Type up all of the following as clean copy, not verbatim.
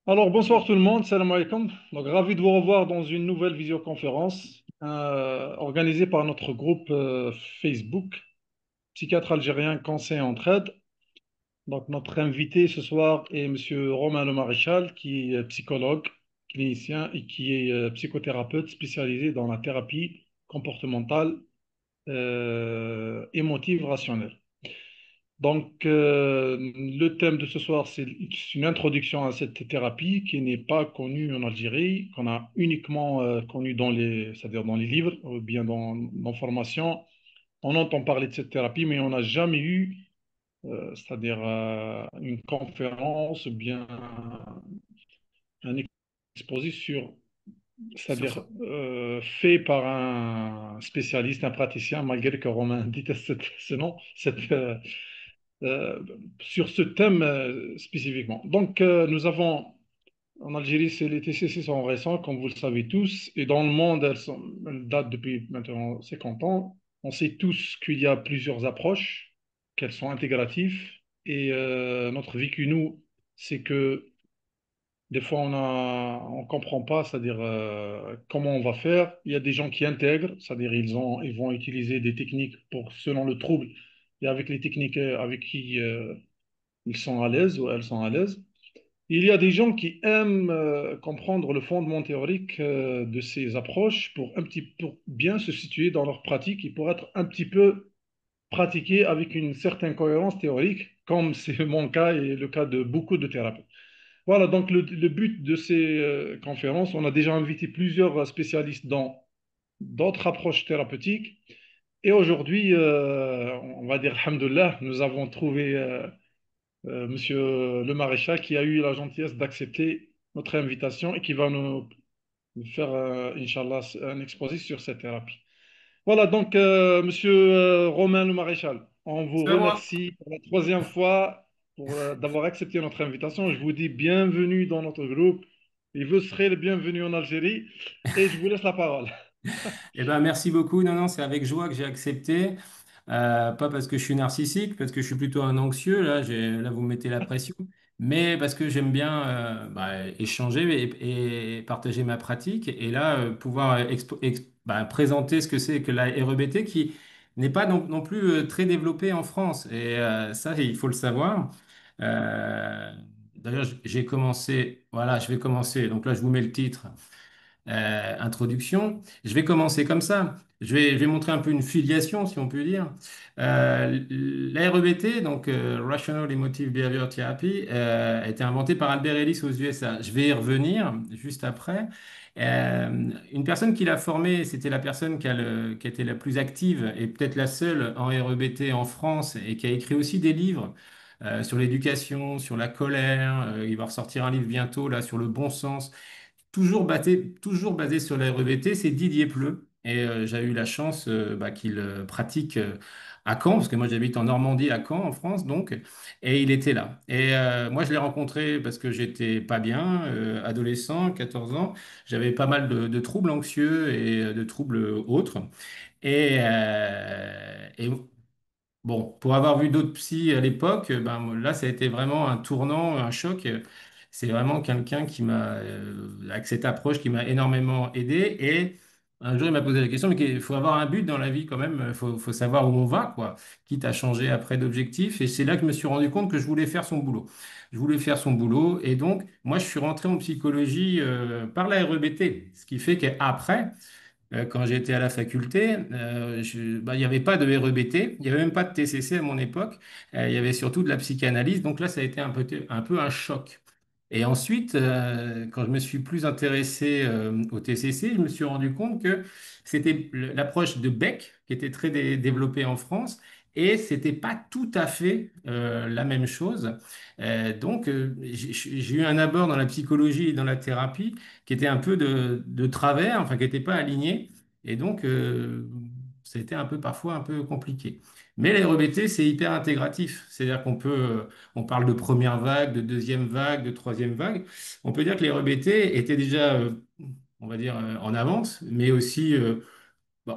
Alors, bonsoir tout le monde, salam alaikum. Donc, ravi de vous revoir dans une nouvelle visioconférence organisée par notre groupe Facebook, Psychiatre algérien Conseil en Entraide. Donc, notre invité ce soir est Monsieur Romain Le Maréchal, qui est psychologue, clinicien et qui est psychothérapeute spécialisé dans la thérapie comportementale, émotive, rationnelle. Donc, le thème de ce soir, c'est une introduction à cette thérapie qui n'est pas connue en Algérie, qu'on a uniquement connue c'est-à-dire dans les livres ou bien dans formation. On entend parler de cette thérapie, mais on n'a jamais eu, c'est-à-dire une conférence ou bien un exposé Sur c'est-à-dire ça. fait par un spécialiste, un praticien, malgré que Romain déteste ce nom, euh, sur ce thème spécifiquement. Donc, nous avons en Algérie, les TCC sont récents, comme vous le savez tous, et dans le monde, elles datent depuis maintenant 50 ans. On sait tous qu'il y a plusieurs approches, qu'elles sont intégratives, et notre vécu, nous, c'est que des fois, on comprend pas, c'est-à-dire comment on va faire. Il y a des gens qui intègrent, c'est-à-dire ils vont utiliser des techniques selon le trouble, et avec les techniques avec qui ils sont à l'aise ou elles sont à l'aise. Il y a des gens qui aiment comprendre le fondement théorique de ces approches pour bien se situer dans leur pratique et pour être un petit peu pratiqué avec une certaine cohérence théorique, comme c'est mon cas et le cas de beaucoup de thérapeutes. Voilà, donc le but de ces conférences, on a déjà invité plusieurs spécialistes dans d'autres approches thérapeutiques. Et aujourd'hui, on va dire, alhamdoulilah, nous avons trouvé Monsieur le Maréchal qui a eu la gentillesse d'accepter notre invitation et qui va nous faire, Inch'Allah, un exposé sur cette thérapie. Voilà, donc, Monsieur Romain le Maréchal, on vous C'est à moi. remercie pour la troisième fois d'avoir accepté notre invitation. Je vous dis bienvenue dans notre groupe et vous serez le bienvenu en Algérie et je vous laisse la parole. Eh ben, merci beaucoup. Non, non, c'est avec joie que j'ai accepté. Pas parce que je suis narcissique, parce que je suis plutôt un anxieux. Là, vous me mettez la pression. Mais parce que j'aime bien échanger et partager ma pratique. Et là, pouvoir présenter ce que c'est que la REBT qui n'est pas non plus très développée en France. Et ça, il faut le savoir. Euh, D'ailleurs, j'ai commencé. Voilà, je vais commencer. Donc là, je vous mets le titre. Introduction. Je vais commencer comme ça. Je vais montrer un peu une filiation, si on peut dire. La REBT, donc Rational Emotive Behavior Therapy, a été inventée par Albert Ellis aux USA. Je vais y revenir juste après. Une personne qui l'a formée, c'était la personne qui était la plus active et peut-être la seule en REBT en France et qui a écrit aussi des livres sur l'éducation, sur la colère. Il va ressortir un livre bientôt là sur le bon sens. Toujours basé sur la REBT, c'est Didier Pleu. Et j'ai eu la chance qu'il pratique à Caen, parce que moi j'habite en Normandie, à Caen, en France, donc, et il était là. Et moi je l'ai rencontré parce que j'étais pas bien, adolescent, 14 ans, j'avais pas mal de troubles anxieux et de troubles autres. Et bon, pour avoir vu d'autres psys à l'époque, ben, là, ça a été vraiment un tournant, un choc. C'est vraiment quelqu'un avec cette approche, qui m'a énormément aidé. Et un jour, il m'a posé la question, mais il faut avoir un but dans la vie quand même, faut savoir où on va, quoi, quitte à changer après d'objectif. Et c'est là que je me suis rendu compte que je voulais faire son boulot. Je voulais faire son boulot. Et donc, moi, je suis rentré en psychologie par la REBT, ce qui fait qu'après, quand j'étais à la faculté, il n'y avait pas de REBT, il n'y avait même pas de TCC à mon époque, il y avait surtout de la psychanalyse, donc là ça a été un peu un choc. Et ensuite, quand je me suis plus intéressé au TCC, je me suis rendu compte que c'était l'approche de Beck qui était très développée en France. Et c'était pas tout à fait la même chose. J'ai eu un abord dans la psychologie et dans la thérapie qui était un peu de travers, enfin qui n'était pas aligné. Et donc, c'était un peu parfois un peu compliqué. Mais les REBT, c'est hyper intégratif. C'est-à-dire on parle de première vague, de deuxième vague, de troisième vague. On peut dire que les REBT étaient déjà, on va dire, en avance, mais aussi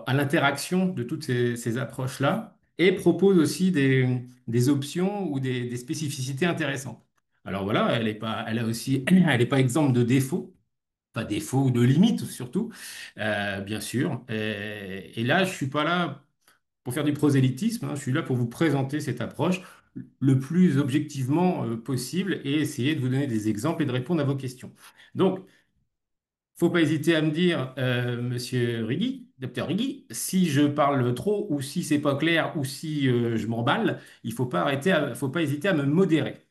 à l'interaction de toutes ces approches-là et proposent aussi des options ou des spécificités intéressantes. Alors voilà, elle est pas, elle a aussi, elle est pas exempte de défauts, pas défauts ou de limites surtout, bien sûr. Et là, je suis pas là pour faire du prosélytisme, hein, je suis là pour vous présenter cette approche le plus objectivement possible et essayer de vous donner des exemples et de répondre à vos questions. Donc, faut pas hésiter à me dire, Monsieur Rigui, docteur Rigui, si je parle trop ou si c'est pas clair ou si je m'emballe, il faut pas faut pas hésiter à me modérer.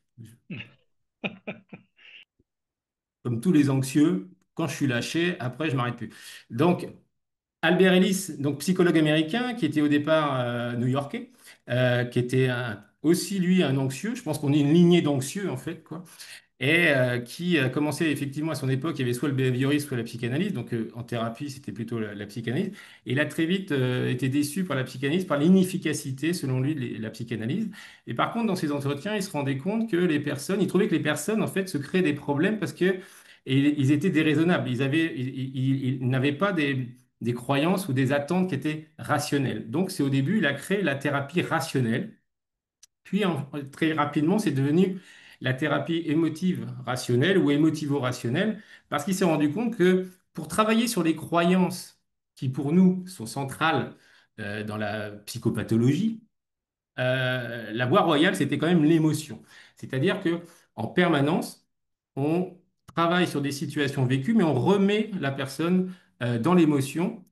Comme tous les anxieux, quand je suis lâché, après je m'arrête plus. Donc, Albert Ellis, donc psychologue américain, qui était au départ new-yorkais, qui était aussi lui un anxieux. Je pense qu'on est une lignée d'anxieux en fait, quoi. Et qui a commencé effectivement à son époque, il y avait soit le behaviorisme, soit la psychanalyse. Donc en thérapie, c'était plutôt la psychanalyse. Et il a très vite été déçu par la psychanalyse, par l'inefficacité, selon lui, de la psychanalyse. Et par contre, dans ses entretiens, il se rendait compte que les personnes, il trouvait que les personnes, en fait, se créaient des problèmes parce que ils étaient déraisonnables. Ils n'avaient pas des croyances ou des attentes qui étaient rationnelles. Donc c'est au début, il a créé la thérapie rationnelle. Puis très rapidement, c'est devenu la thérapie émotive rationnelle ou émotivo-rationnelle, parce qu'il s'est rendu compte que pour travailler sur les croyances qui pour nous sont centrales dans la psychopathologie, la voie royale, c'était quand même l'émotion. C'est-à-dire que en permanence, on travaille sur des situations vécues, mais on remet la personne dans l'émotion,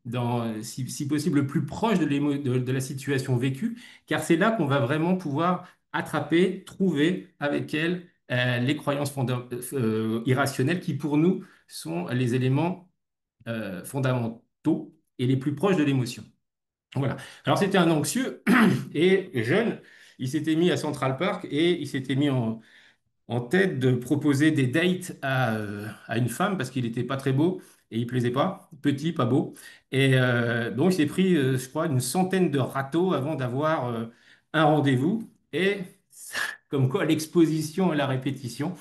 si possible le plus proche de la situation vécue, car c'est là qu'on va vraiment pouvoir attraper, trouver avec elle les croyances irrationnelles qui, pour nous, sont les éléments fondamentaux et les plus proches de l'émotion. Voilà. Alors c'était un anxieux et jeune, il s'était mis à Central Park et il s'était mis en tête de proposer des dates à une femme parce qu'il n'était pas très beau et il plaisait pas, petit, pas beau. Et donc il s'est pris, je crois, une centaine de râteaux avant d'avoir un rendez-vous. Et comme quoi l'exposition et la répétition.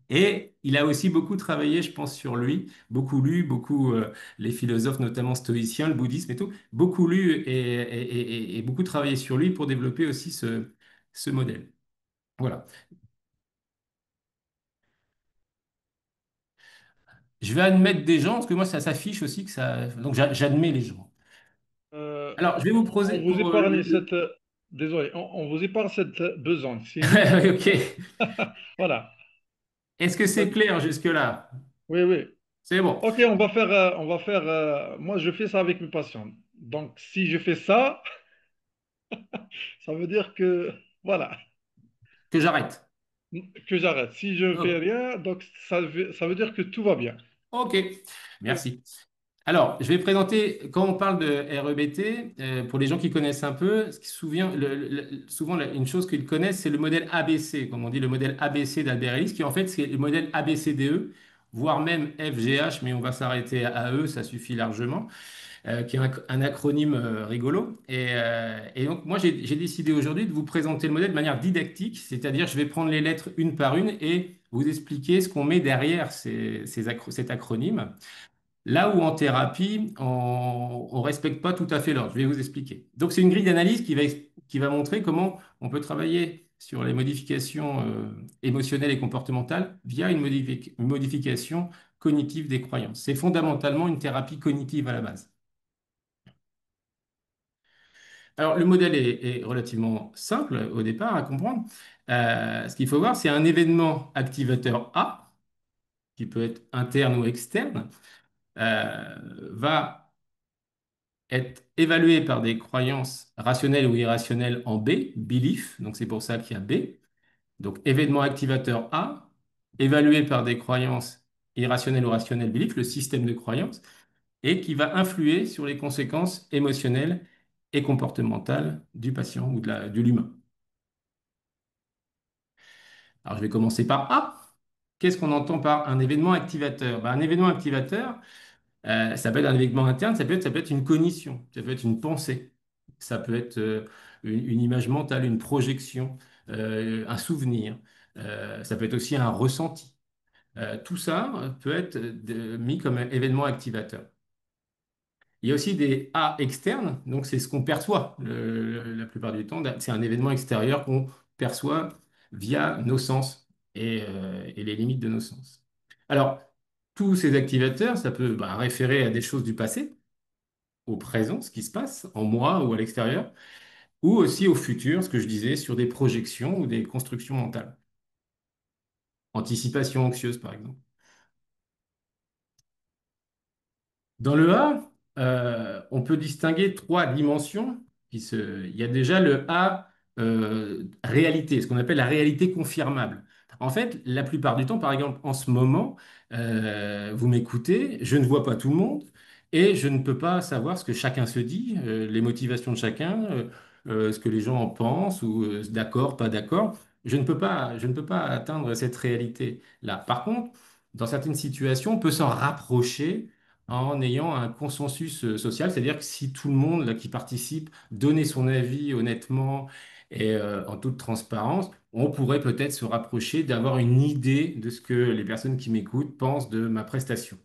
Et il a aussi beaucoup travaillé, je pense, sur lui, beaucoup lu, beaucoup, les philosophes, notamment stoïciens, le bouddhisme et tout, beaucoup lu et beaucoup travaillé sur lui pour développer aussi ce modèle. Voilà. Je vais admettre des gens, parce que moi, ça s'affiche aussi que ça. Donc, j'admets les gens. Euh, Alors, je vais vous poser on vous pour. épargne cette... désolé, on vous épargne cette besogne. C'est nous qui... Ok. Voilà. Est-ce que c'est clair jusque-là? Oui, oui. C'est bon. Ok, moi, je fais ça avec mes patients. Donc, si je fais ça, ça veut dire que, voilà, Que j'arrête. que j'arrête. Si je ne fais Oh, rien, donc ça veut dire que tout va bien. ok. Oui. Merci. Alors, je vais présenter, quand on parle de REBT, pour les gens qui connaissent un peu, ce qui se souvient, souvent une chose qu'ils connaissent, c'est le modèle ABC, comme on dit, le modèle ABC d'Albert Ellis, qui en fait c'est le modèle ABCDE, voire même FGH, mais on va s'arrêter à E, ça suffit largement, qui est un acronyme rigolo. Et donc, moi, j'ai décidé aujourd'hui de vous présenter le modèle de manière didactique, c'est-à-dire je vais prendre les lettres une par une et vous expliquer ce qu'on met derrière cet acronyme. Là où en thérapie, on ne respecte pas tout à fait l'ordre. Je vais vous expliquer. Donc, c'est une grille d'analyse qui va montrer comment on peut travailler sur les modifications émotionnelles et comportementales via une modification cognitive des croyances. C'est fondamentalement une thérapie cognitive à la base. Alors, le modèle est relativement simple au départ à comprendre. Ce qu'il faut voir, c'est un événement activateur A, qui peut être interne ou externe, va être évalué par des croyances rationnelles ou irrationnelles en B, belief, donc c'est pour ça qu'il y a B. Donc événement activateur A, évalué par des croyances irrationnelles ou rationnelles belief, le système de croyances, et qui va influer sur les conséquences émotionnelles et comportementales du patient ou de l'humain. Alors je vais commencer par A. Qu'est-ce qu'on entend par un événement activateur? Ben, un événement activateur, ça peut être un événement interne, ça peut être une cognition, ça peut être une pensée, ça peut être une image mentale, une projection, un souvenir, ça peut être aussi un ressenti. Tout ça peut être mis comme un événement activateur. Il y a aussi des A externes, donc c'est ce qu'on perçoit la plupart du temps. C'est un événement extérieur qu'on perçoit via nos sens. et les limites de nos sens. Alors, tous ces activateurs, ça peut référer à des choses du passé, au présent, ce qui se passe en moi ou à l'extérieur, ou aussi au futur, ce que je disais, sur des projections ou des constructions mentales. Anticipation anxieuse, par exemple. Dans le A, on peut distinguer trois dimensions. Il y a déjà le A réalité, ce qu'on appelle la réalité confirmable. En fait, la plupart du temps, par exemple, en ce moment, vous m'écoutez, je ne vois pas tout le monde et je ne peux pas savoir ce que chacun se dit, les motivations de chacun, ce que les gens en pensent ou d'accord, pas d'accord. Je ne peux pas atteindre cette réalité-là. Par contre, dans certaines situations, on peut s'en rapprocher en ayant un consensus social, c'est-à-dire que si tout le monde là, qui participe donnait son avis honnêtement et en toute transparence, on pourrait peut-être se rapprocher d'avoir une idée de ce que les personnes qui m'écoutent pensent de ma prestation.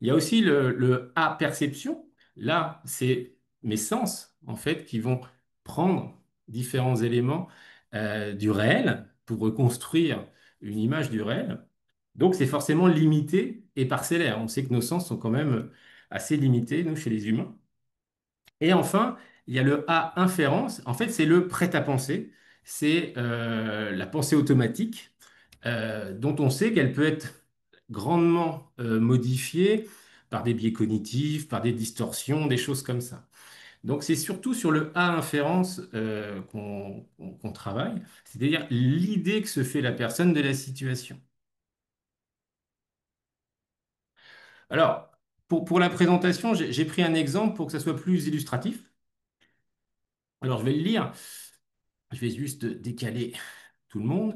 Il y a aussi le A-perception. Là, c'est mes sens, en fait, qui vont prendre différents éléments du réel pour reconstruire une image du réel. Donc, c'est forcément limité et parcellaire. On sait que nos sens sont quand même assez limités, nous, chez les humains. Et enfin, il y a le A-inférence. En fait, c'est le prêt-à-penser. C'est la pensée automatique dont on sait qu'elle peut être grandement modifiée par des biais cognitifs, par des distorsions, des choses comme ça. Donc c'est surtout sur le A-inférence qu'on travaille, c'est-à-dire l'idée que se fait la personne de la situation. Alors, pour la présentation, j'ai pris un exemple pour que ça soit plus illustratif. Alors, je vais le lire. Je vais juste décaler tout le monde.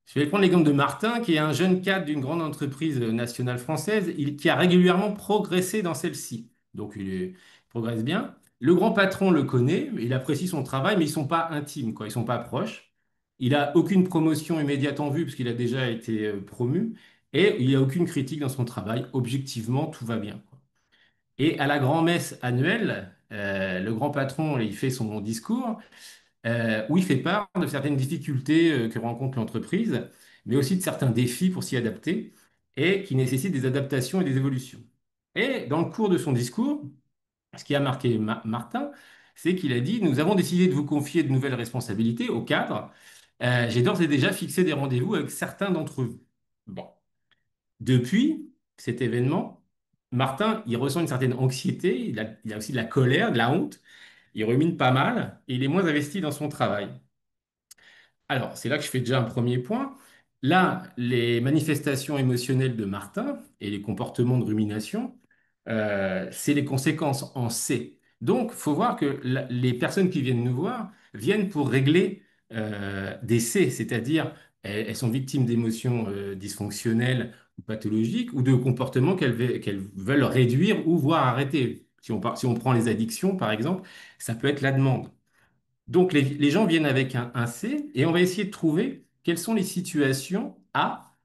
Je vais prendre l'exemple de Martin, qui est un jeune cadre d'une grande entreprise nationale française, qui a régulièrement progressé dans celle-ci. Donc, il progresse bien. Le grand patron le connaît, il apprécie son travail, mais ils ne sont pas intimes, quoi. Ils ne sont pas proches. Il n'a aucune promotion immédiate en vue, parce qu'il a déjà été promu. Et il n'y a aucune critique dans son travail. Objectivement, tout va bien, quoi. Et à la grand-messe annuelle, le grand patron, il fait son discours où il fait part de certaines difficultés que rencontre l'entreprise, mais aussi de certains défis pour s'y adapter et qui nécessitent des adaptations et des évolutions. Et dans le cours de son discours, ce qui a marqué Martin, c'est qu'il a dit, nous avons décidé de vous confier de nouvelles responsabilités au cadre. J'ai d'ores et déjà fixé des rendez-vous avec certains d'entre vous. Bon. Depuis cet événement, Martin, il ressent une certaine anxiété, il a aussi de la colère, de la honte, il rumine pas mal et il est moins investi dans son travail. Alors, c'est là que je fais déjà un premier point. Là, les manifestations émotionnelles de Martin et les comportements de rumination, c'est les conséquences en C. Donc, il faut voir que les personnes qui viennent nous voir viennent pour régler des C, c'est-à-dire elles sont victimes d'émotions dysfonctionnelles ou pathologiques ou de comportements qu'elles veulent réduire ou voire arrêter. Si on prend les addictions, par exemple, ça peut être la demande. Donc, les gens viennent avec un C et on va essayer de trouver quelles sont les situations A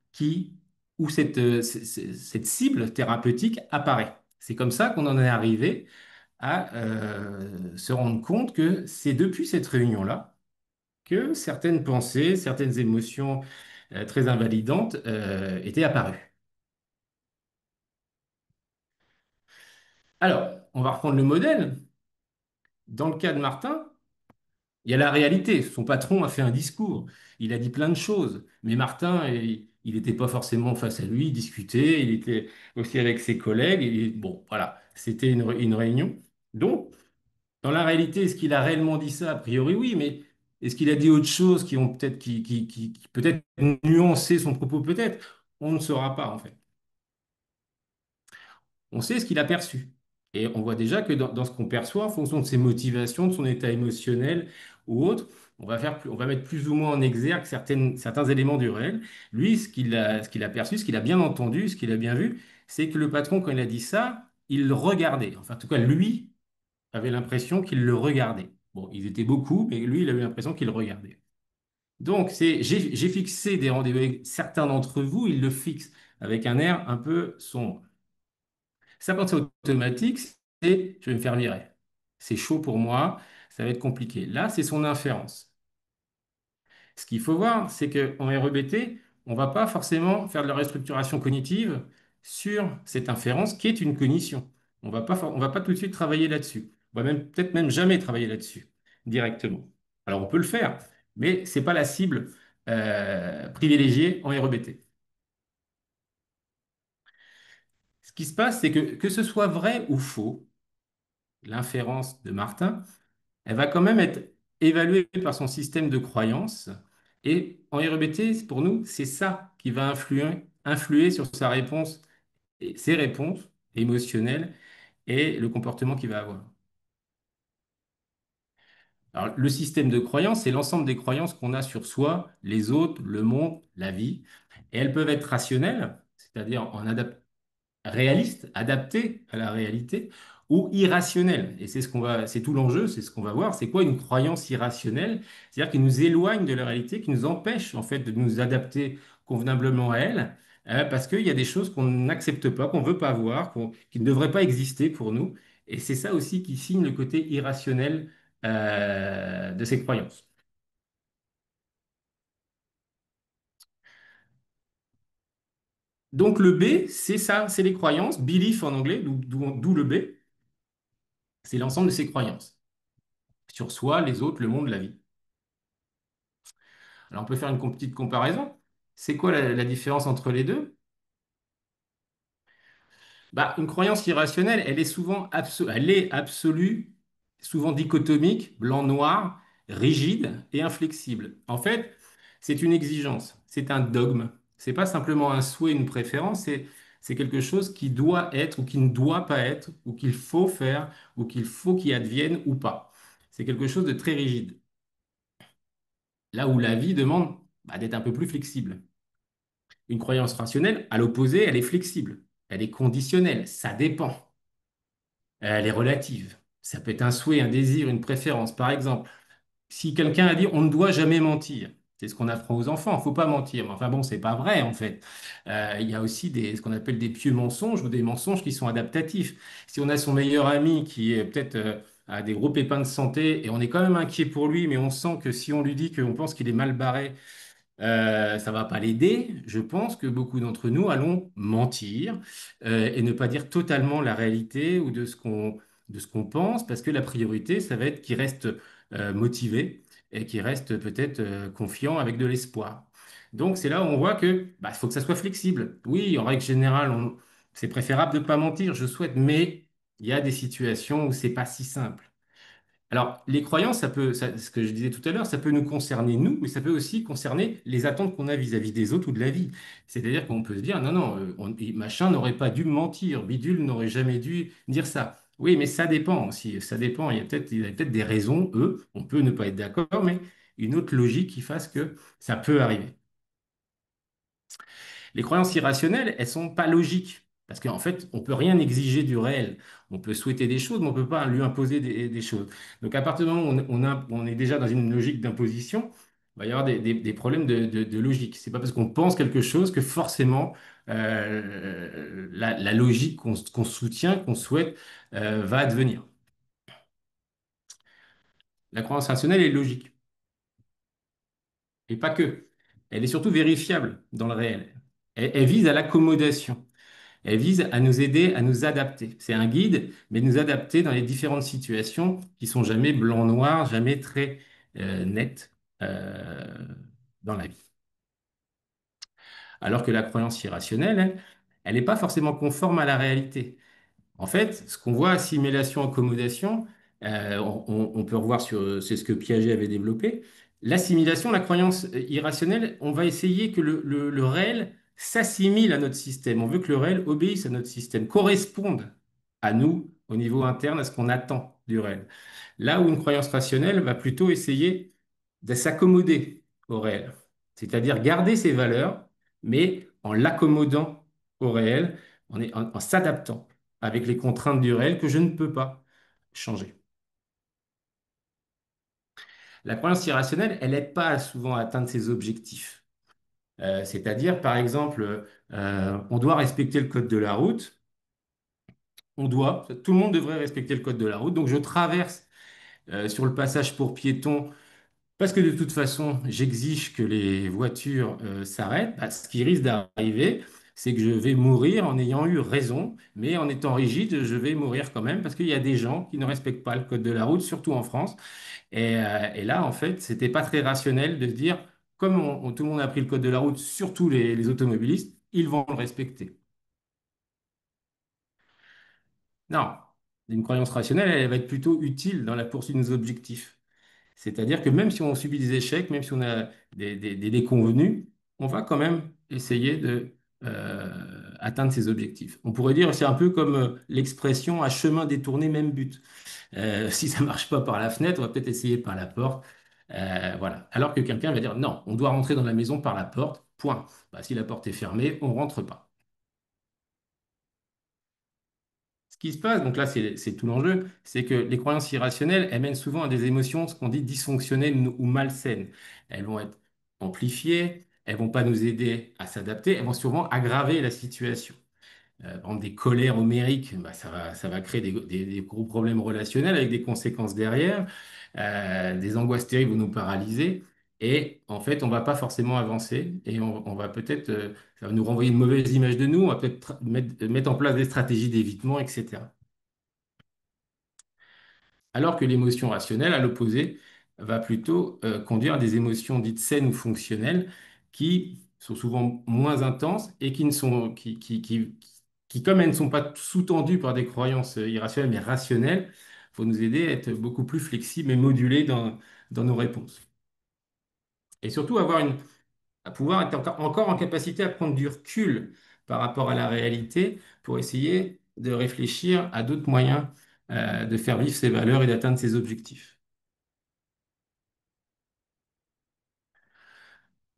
où cette cible thérapeutique apparaît. C'est comme ça qu'on en est arrivé à se rendre compte que c'est depuis cette réunion-là que certaines pensées, certaines émotions très invalidantes étaient apparues. Alors, on va reprendre le modèle. Dans le cas de Martin, il y a la réalité. Son patron a fait un discours. Il a dit plein de choses. Mais Martin, il n'était pas forcément face à lui, il discutait. Il était aussi avec ses collègues. Et bon, voilà, c'était une réunion. Donc, dans la réalité, est-ce qu'il a réellement dit ça? A priori, oui. Mais est-ce qu'il a dit autre chose qui ont peut-être qui peut-être nuancé son propos? Peut-être. On ne saura pas, en fait. On sait ce qu'il a perçu. Et on voit déjà que dans ce qu'on perçoit, en fonction de ses motivations, de son état émotionnel ou autre, on va mettre plus ou moins en exergue certains éléments du réel. Lui, ce qu'il a perçu, ce qu'il a bien entendu, ce qu'il a bien vu, c'est que le patron, quand il a dit ça, il le regardait. Enfin, en tout cas, lui avait l'impression qu'il le regardait. Bon, ils étaient beaucoup, mais lui, il a eu l'impression qu'il le regardait. Donc, j'ai fixé des rendez-vous avec certains d'entre vous, ils le fixent avec un air un peu sombre. Ça, quand c'est automatique, c'est je vais me faire virer. C'est chaud pour moi, ça va être compliqué. Là, c'est son inférence. Ce qu'il faut voir, c'est qu'en REBT, on ne va pas forcément faire de la restructuration cognitive sur cette inférence qui est une cognition. On va pas tout de suite travailler là-dessus. On va même peut-être même jamais travailler là-dessus directement. Alors on peut le faire, mais c'est pas la cible privilégiée en REBT. Ce qui se passe, c'est que ce soit vrai ou faux, l'inférence de Martin, elle va quand même être évaluée par son système de croyance. Et en REBT, pour nous, c'est ça qui va influer sur sa réponse, et ses réponses émotionnelles et le comportement qu'il va avoir. Alors, le système de croyance, c'est l'ensemble des croyances qu'on a sur soi, les autres, le monde, la vie. Et elles peuvent être rationnelles, c'est-à-dire réaliste, adapté à la réalité, ou irrationnel. Et c'est ce qu'on va, c'est tout l'enjeu, c'est ce qu'on va voir. C'est quoi une croyance irrationnelle? C'est-à-dire qui nous éloigne de la réalité, qui nous empêche en fait de nous adapter convenablement à elle, parce qu'il y a des choses qu'on n'accepte pas, qu'on ne veut pas voir, qui ne devraient pas exister pour nous. Et c'est ça aussi qui signe le côté irrationnel de ces croyances. Donc le B, c'est ça, c'est les croyances, belief en anglais, d'où le B, c'est l'ensemble de ces croyances sur soi, les autres, le monde, la vie. Alors, on peut faire une petite comparaison. C'est quoi la différence entre les deux? Bah, une croyance irrationnelle, elle est absolue, souvent dichotomique, blanc-noir, rigide et inflexible. En fait, c'est une exigence, c'est un dogme. C'est pas simplement un souhait, une préférence, c'est quelque chose qui doit être ou qui ne doit pas être, ou qu'il faut faire, ou qu'il faut qu'il advienne ou pas. C'est quelque chose de très rigide. Là où la vie demande bah, d'être un peu plus flexible. Une croyance rationnelle, à l'opposé, elle est flexible, elle est conditionnelle, ça dépend, elle est relative. Ça peut être un souhait, un désir, une préférence. Par exemple, si quelqu'un a dit on ne doit jamais mentir, c'est ce qu'on apprend aux enfants, il ne faut pas mentir. Mais enfin bon, c'est pas vrai en fait. Il y a aussi ce qu'on appelle des pieux mensonges ou des mensonges qui sont adaptatifs. Si on a son meilleur ami qui est peut-être a des gros pépins de santé et on est quand même inquiet pour lui, mais on sent que si on lui dit qu'on pense qu'il est mal barré, ça va pas l'aider. Je pense que beaucoup d'entre nous allons mentir et ne pas dire totalement la réalité ou de ce qu'on pense, parce que la priorité, ça va être qu'il reste motivé et qu'il reste peut-être confiant avec de l'espoir. Donc c'est là où on voit que bah, il faut que ça soit flexible. Oui, en règle générale, c'est préférable de ne pas mentir, je souhaite, mais il y a des situations où c'est pas si simple. Alors, les croyances, ce que je disais tout à l'heure, ça peut nous concerner nous, mais ça peut aussi concerner les attentes qu'on a vis-à-vis des autres ou de la vie. C'est-à-dire qu'on peut se dire, non, non, machin n'aurait pas dû me mentir, bidule n'aurait jamais dû dire ça. Oui, mais ça dépend aussi, ça dépend. Il y a peut-être des raisons, on peut ne pas être d'accord, mais une autre logique qui fasse que ça peut arriver. Les croyances irrationnelles, elles sont pas logiques. Parce qu'en fait, on peut rien exiger du réel. On peut souhaiter des choses, mais on peut pas lui imposer des choses. Donc, à partir du moment où on est déjà dans une logique d'imposition, il va y avoir des problèmes de logique. C'est pas parce qu'on pense quelque chose que forcément la logique qu'on soutient, qu'on souhaite, va advenir. La croyance rationnelle est logique. Et pas que. Elle est surtout vérifiable dans le réel. Elle vise à l'accommodation. Elle vise à nous aider à nous adapter. C'est un guide, mais nous adapter dans les différentes situations qui sont jamais blanc-noir, jamais très nettes euh, dans la vie. Alors que la croyance irrationnelle, elle n'est pas forcément conforme à la réalité. En fait, ce qu'on voit, assimilation, accommodation, on peut revoir c'est ce que Piaget avait développé. L'assimilation, la croyance irrationnelle, on va essayer que le réel s'assimile à notre système. On veut que le réel obéisse à notre système, corresponde à nous au niveau interne, à ce qu'on attend du réel. Là où une croyance rationnelle va plutôt essayer de s'accommoder au réel, c'est-à-dire garder ses valeurs, mais en l'accommodant au réel, en s'adaptant avec les contraintes du réel que je ne peux pas changer. La croyance irrationnelle, elle n'aide pas souvent à atteindre ses objectifs. C'est-à-dire, par exemple, on doit respecter le code de la route. Tout le monde devrait respecter le code de la route. Donc, je traverse sur le passage pour piétons Parce que de toute façon, j'exige que les voitures s'arrêtent. Bah, ce qui risque d'arriver, c'est que je vais mourir en ayant eu raison, mais en étant rigide, je vais mourir quand même parce qu'il y a des gens qui ne respectent pas le code de la route, surtout en France. Et là, en fait, c'était pas très rationnel de se dire, comme tout le monde a pris le code de la route, surtout les automobilistes, ils vont le respecter. Non, une croyance rationnelle, elle va être plutôt utile dans la poursuite de nos objectifs. C'est-à-dire que même si on subit des échecs, même si on a des déconvenus, on va quand même essayer de atteindre ses objectifs. On pourrait dire, c'est un peu comme l'expression à chemin détourné, même but. Si ça marche pas par la fenêtre, on va peut-être essayer par la porte. Voilà. Alors que quelqu'un va dire, non, on doit rentrer dans la maison par la porte, point. Bah, si la porte est fermée, on rentre pas. Ce qui se passe, donc là, c'est tout l'enjeu, c'est que les croyances irrationnelles, elles mènent souvent à des émotions, ce qu'on dit dysfonctionnelles ou malsaines. Elles vont être amplifiées, elles vont pas nous aider à s'adapter, elles vont souvent aggraver la situation. Par exemple, des colères homériques, bah, ça va créer des gros problèmes relationnels avec des conséquences derrière. Des angoisses terribles vont nous paralyser. Et en fait, on va pas forcément avancer et on va peut-être, ça va nous renvoyer une mauvaise image de nous. On va peut-être mettre en place des stratégies d'évitement, etc. Alors que l'émotion rationnelle, à l'opposé, va plutôt conduire à des émotions dites saines ou fonctionnelles qui sont souvent moins intenses et qui ne sont, qui, comme elles ne sont pas sous-tendues par des croyances irrationnelles mais rationnelles, vont nous aider à être beaucoup plus flexibles et modulés dans nos réponses. Et surtout à pouvoir être encore en capacité à prendre du recul par rapport à la réalité pour essayer de réfléchir à d'autres moyens de faire vivre ses valeurs et d'atteindre ses objectifs.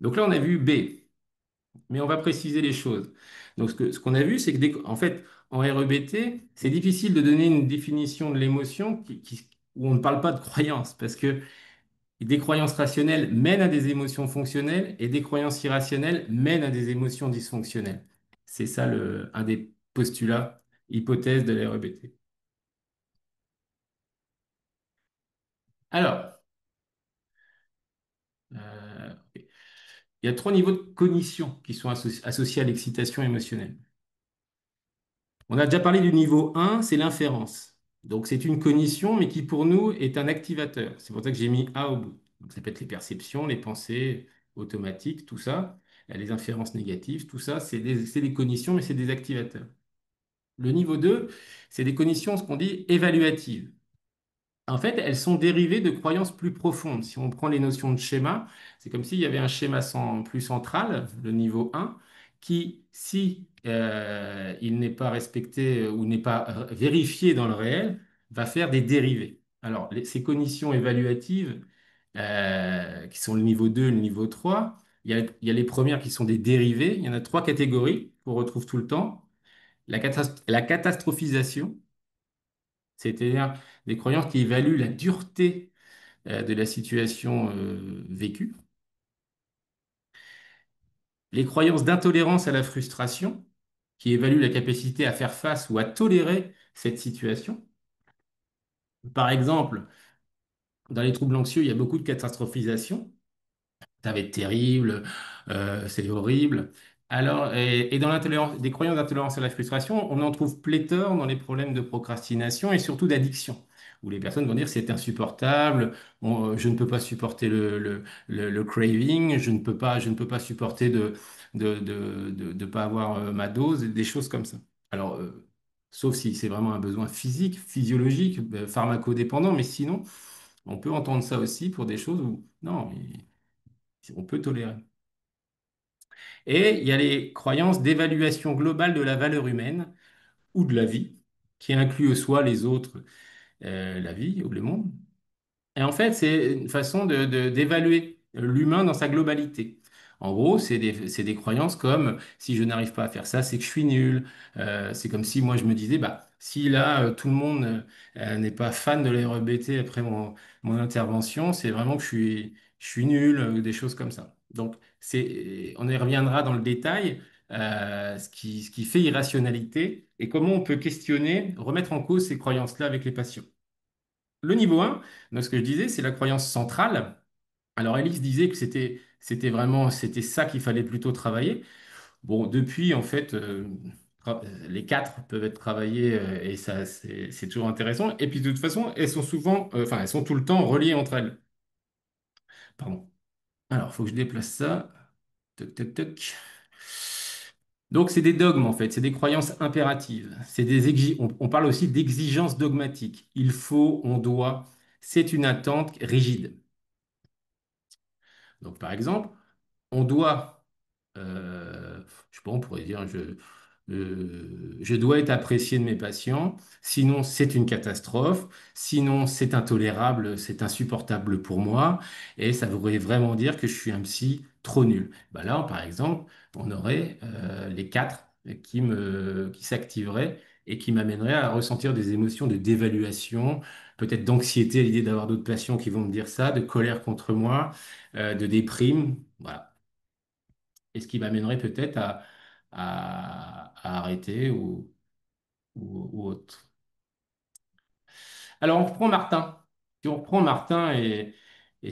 Donc là, on a vu B, mais on va préciser les choses. Donc ce qu'on a vu, c'est que en fait, en REBT, c'est difficile de donner une définition de l'émotion où on ne parle pas de croyance, parce que des croyances rationnelles mènent à des émotions fonctionnelles et des croyances irrationnelles mènent à des émotions dysfonctionnelles. C'est ça un des postulats, hypothèses de la REBT. Alors, ok. Il y a trois niveaux de cognition qui sont associés à l'excitation émotionnelle. On a déjà parlé du niveau 1, c'est l'inférence. Donc c'est une cognition, mais qui pour nous est un activateur. C'est pour ça que j'ai mis A au bout. Donc ça peut être les perceptions, les pensées automatiques, tout ça, les inférences négatives, tout ça, c'est des cognitions, mais c'est des activateurs. Le niveau 2, c'est des cognitions, ce qu'on dit évaluatives. En fait, elles sont dérivées de croyances plus profondes. Si on prend les notions de schéma, c'est comme s'il y avait un schéma plus central, le niveau 1, qui, si il n'est pas respecté ou n'est pas vérifié dans le réel, va faire des dérivés. Alors, ces cognitions évaluatives, qui sont le niveau 2, le niveau 3, il y a les premières qui sont des dérivés. Il y en a trois catégories qu'on retrouve tout le temps. La catastrophisation, c'est-à-dire des croyances qui évaluent la dureté de la situation vécue. Les croyances d'intolérance à la frustration, qui évaluent la capacité à faire face ou à tolérer cette situation. Par exemple, dans les troubles anxieux, il y a beaucoup de catastrophisation. Ça va être terrible, c'est horrible. Alors, et dans l'intolérance, des croyances d'intolérance à la frustration, on en trouve pléthore dans les problèmes de procrastination et surtout d'addiction, où les personnes vont dire c'est insupportable, je ne peux pas supporter le craving, je ne peux pas supporter de pas avoir ma dose, des choses comme ça. Alors, sauf si c'est vraiment un besoin physique, physiologique, pharmacodépendant, mais sinon, on peut entendre ça aussi pour des choses où non. On peut tolérer. Et il y a les croyances d'évaluation globale de la valeur humaine ou de la vie, qui inclut soit les autres, la vie ou le monde. Et en fait, c'est une façon d'évaluer l'humain dans sa globalité. En gros, c'est des croyances comme si je n'arrive pas à faire ça, c'est que je suis nul. C'est comme si moi je me disais, bah, si là tout le monde n'est pas fan de l'REBT après mon intervention, c'est vraiment que je suis nul, des choses comme ça. Donc, on y reviendra dans le détail, ce qui fait irrationalité et comment on peut questionner, remettre en cause ces croyances-là avec les patients. Le niveau 1, donc ce que je disais, c'est la croyance centrale. Alors Ellis disait que c'était ça qu'il fallait plutôt travailler. Bon, depuis, en fait, les quatre peuvent être travaillés et ça, c'est toujours intéressant. Et puis, de toute façon, elles sont souvent, enfin, elles sont tout le temps reliées entre elles. Pardon. Alors, il faut que je déplace ça. Toc, toc, toc. Donc, c'est des dogmes, en fait. C'est des croyances impératives. On parle aussi d'exigences dogmatiques. Il faut, on doit. C'est une attente rigide. Donc, par exemple, on doit, je sais pas, on pourrait dire, je dois être apprécié de mes patients, sinon c'est une catastrophe, sinon c'est intolérable, c'est insupportable pour moi, et ça voudrait vraiment dire que je suis un psy trop nul. Bah là, par exemple, on aurait les quatre qui s'activeraient et qui m'amèneraient à ressentir des émotions de dévaluation, peut-être d'anxiété à l'idée d'avoir d'autres patients qui vont me dire ça, de colère contre moi, de déprime. Voilà. Et ce qui m'amènerait peut-être à arrêter ou autre. Alors, on reprend Martin. Si on reprend Martin et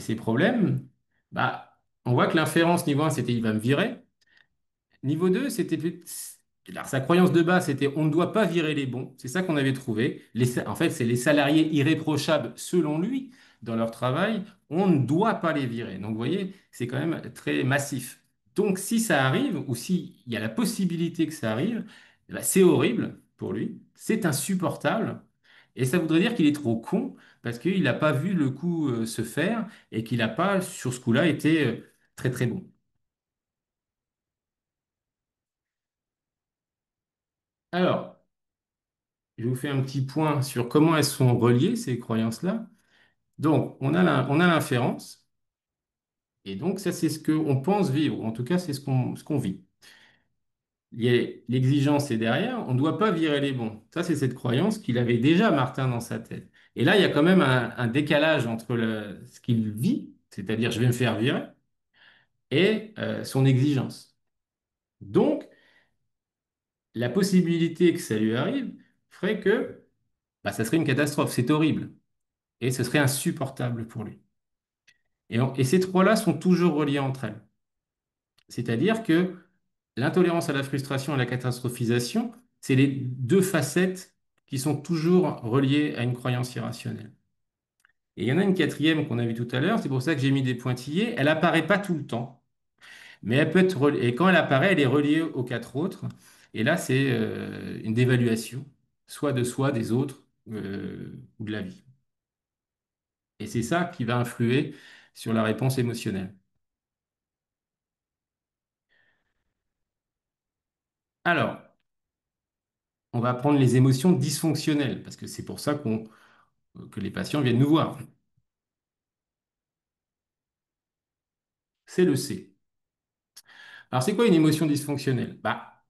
ses problèmes, bah, on voit que l'inférence niveau 1, c'était il va me virer. Niveau 2, c'était plus... Alors, sa croyance de base, c'était on ne doit pas virer les bons. C'est ça qu'on avait trouvé. En fait, c'est les salariés irréprochables, selon lui, dans leur travail. On ne doit pas les virer. Donc, vous voyez, c'est quand même très massif. Donc, si ça arrive, ou s'il y a la possibilité que ça arrive, eh ben, c'est horrible pour lui. C'est insupportable. Et ça voudrait dire qu'il est trop con parce qu'il n'a pas vu le coup se faire et qu'il n'a pas, sur ce coup-là, été très, très bon. Alors, je vous fais un petit point sur comment elles sont reliées, ces croyances-là. Donc, on a l'inférence, et donc ça, c'est ce qu'on pense vivre, en tout cas, c'est ce qu'on vit. L'exigence est derrière, on ne doit pas virer les bons. Ça, c'est cette croyance qu'il avait déjà, Martin, dans sa tête. Et là, il y a quand même un décalage entre ce qu'il vit, c'est-à-dire je vais me faire virer, et son exigence. Donc, la possibilité que ça lui arrive ferait que bah, ça serait une catastrophe, c'est horrible, et ce serait insupportable pour lui. Et ces trois-là sont toujours reliés entre elles. C'est-à-dire que l'intolérance à la frustration et à la catastrophisation, c'est les deux facettes qui sont toujours reliées à une croyance irrationnelle. Et il y en a une quatrième qu'on a vue tout à l'heure, c'est pour ça que j'ai mis des pointillés. Elle apparaît pas tout le temps, mais elle peut être et quand elle apparaît, elle est reliée aux quatre autres. Et là, c'est une dévaluation, soit de soi, des autres ou de la vie. Et c'est ça qui va influer sur la réponse émotionnelle. Alors, on va prendre les émotions dysfonctionnelles, parce que c'est pour ça que les patients viennent nous voir. C'est le C. Alors, c'est quoi une émotion dysfonctionnelle? Bah,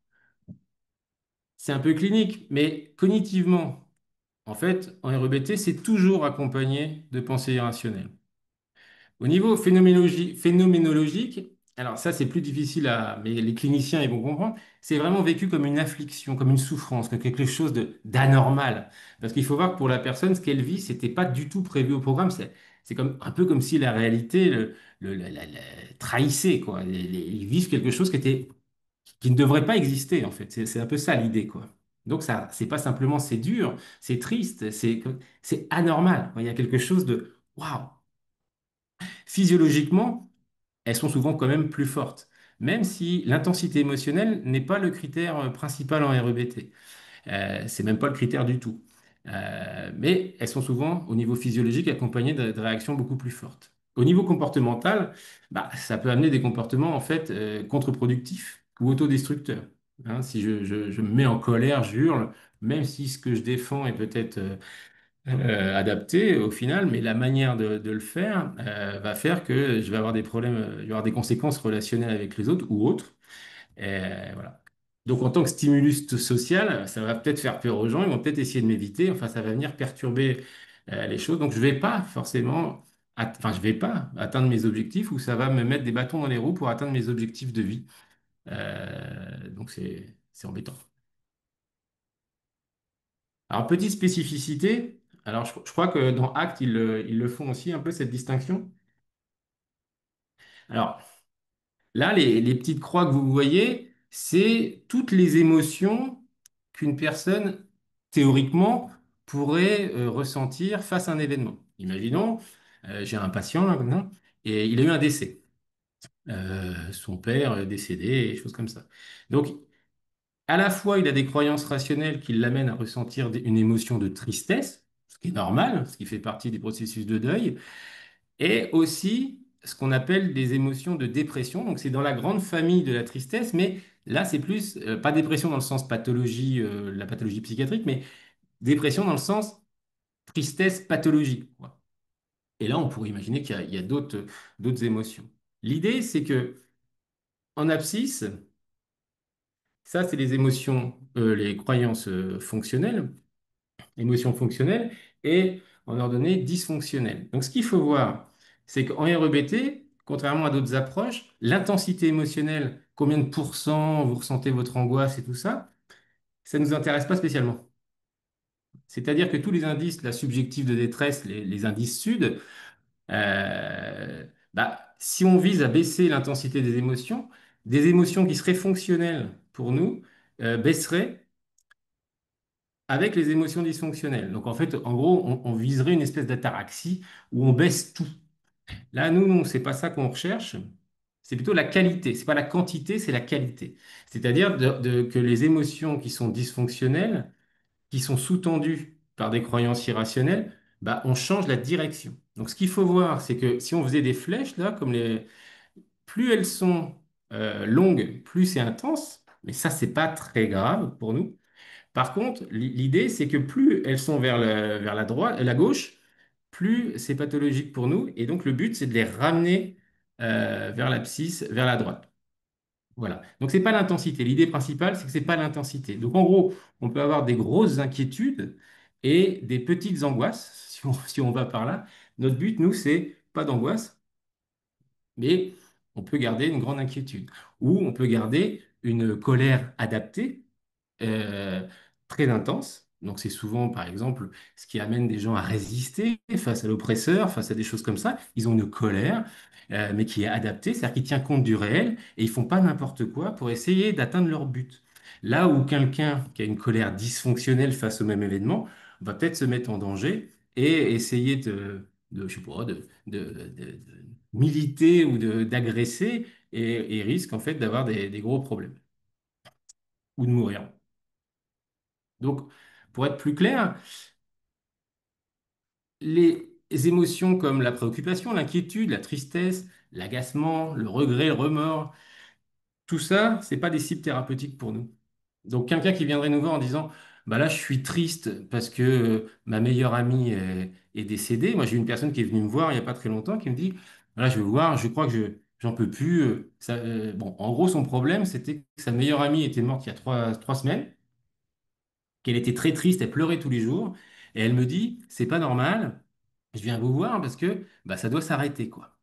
c'est un peu clinique, mais cognitivement, en fait, en REBT, c'est toujours accompagné de pensées irrationnelles. Au niveau phénoménologique, alors ça c'est plus difficile mais les cliniciens ils vont comprendre, c'est vraiment vécu comme une affliction, comme une souffrance, comme quelque chose d'anormal. Parce qu'il faut voir que pour la personne, ce qu'elle vit, c'était pas du tout prévu au programme. C'est comme, un peu comme si la réalité trahissait, quoi. Ils vivent quelque chose qui ne devrait pas exister, en fait. C'est un peu ça l'idée, quoi. Donc ça, c'est pas simplement c'est dur, c'est triste, c'est anormal. Il y a quelque chose de waouh. Physiologiquement, elles sont souvent quand même plus fortes, même si l'intensité émotionnelle n'est pas le critère principal en REBT. C'est même pas le critère du tout. Mais elles sont souvent, au niveau physiologique, accompagnées de réactions beaucoup plus fortes. Au niveau comportemental, bah, ça peut amener des comportements en fait contre-productifs ou autodestructeurs. Hein, si je me mets en colère, je hurle, même si ce que je défends est peut-être adapté au final, mais la manière de le faire va faire que je vais avoir des problèmes, il va y avoir des conséquences relationnelles avec les autres ou autres. Et voilà. Donc en tant que stimulus social, ça va peut-être faire peur aux gens, ils vont peut-être essayer de m'éviter, enfin ça va venir perturber les choses. Donc je vais pas forcément, enfin je vais pas atteindre mes objectifs ou ça va me mettre des bâtons dans les roues pour atteindre mes objectifs de vie. Donc c'est embêtant. Alors, petite spécificité, alors je crois que dans ACT, ils le font aussi un peu cette distinction. Alors, là, les petites croix que vous voyez, c'est toutes les émotions qu'une personne, théoriquement, pourrait ressentir face à un événement. Imaginons, j'ai un patient là maintenant, et il a eu un décès. Son père est décédé, et choses comme ça. Donc, à la fois, il a des croyances rationnelles qui l'amènent à ressentir une émotion de tristesse, ce qui est normal, ce qui fait partie des processus de deuil, et aussi ce qu'on appelle des émotions de dépression. Donc c'est dans la grande famille de la tristesse, mais là c'est plus, pas dépression dans le sens pathologie, la pathologie psychiatrique, mais dépression dans le sens tristesse pathologique, quoi. Et là on pourrait imaginer qu'il y a d'autres émotions. L'idée c'est que en abscisse, ça c'est les émotions, les croyances fonctionnelles, émotions fonctionnelles, et en ordonnée dysfonctionnelles. Donc ce qu'il faut voir, c'est qu'en REBT, contrairement à d'autres approches, l'intensité émotionnelle, combien de pourcents vous ressentez votre angoisse et tout ça, ça ne nous intéresse pas spécialement. C'est-à-dire que tous les indices, la subjective de détresse, les indices sud, si on vise à baisser l'intensité des émotions qui seraient fonctionnelles pour nous, baisseraient avec les émotions dysfonctionnelles. Donc en fait, en gros, on viserait une espèce d'ataraxie où on baisse tout. Là, nous, non, c'est pas ça qu'on recherche. C'est plutôt la qualité. C'est pas la quantité, c'est la qualité. C'est-à-dire que les émotions qui sont dysfonctionnelles, qui sont sous-tendues par des croyances irrationnelles, bah, on change la direction. Donc ce qu'il faut voir, c'est que si on faisait des flèches, là, plus elles sont longues, plus c'est intense. Mais ça, c'est pas très grave pour nous. Par contre, l'idée, c'est que plus elles sont vers la droite, la gauche, plus c'est pathologique pour nous. Et donc, le but, c'est de les ramener vers l'abscisse, vers la droite. Voilà. Donc, c'est pas l'intensité. L'idée principale, c'est que c'est pas l'intensité. Donc, en gros, on peut avoir des grosses inquiétudes et des petites angoisses, si on va par là. Notre but, nous, c'est pas d'angoisse, mais on peut garder une grande inquiétude. Ou on peut garder une colère adaptée euh, très intense. Donc c'est souvent, par exemple, ce qui amène des gens à résister face à l'oppresseur, face à des choses comme ça. Ils ont une colère, mais qui est adaptée, c'est-à-dire qu'ils tiennent compte du réel et ils font pas n'importe quoi pour essayer d'atteindre leur but. Là où quelqu'un qui a une colère dysfonctionnelle face au même événement va peut-être se mettre en danger et essayer je sais pas, de militer ou d'agresser et risque en fait d'avoir des gros problèmes ou de mourir. Donc, pour être plus clair, les émotions comme la préoccupation, l'inquiétude, la tristesse, l'agacement, le regret, le remords, tout ça, c'est pas des cibles thérapeutiques pour nous. Donc, quelqu'un qui viendrait nous voir en disant, bah là, je suis triste parce que ma meilleure amie est décédée. Moi, j'ai une personne qui est venue me voir il n'y a pas très longtemps qui me dit, voilà, je vais vous voir, je crois que j'en peux plus. Bon, en gros, son problème, c'était que sa meilleure amie était morte il y a trois semaines, qu'elle était très triste, elle pleurait tous les jours, et elle me dit, c'est pas normal, je viens vous voir parce que bah, ça doit s'arrêter, quoi.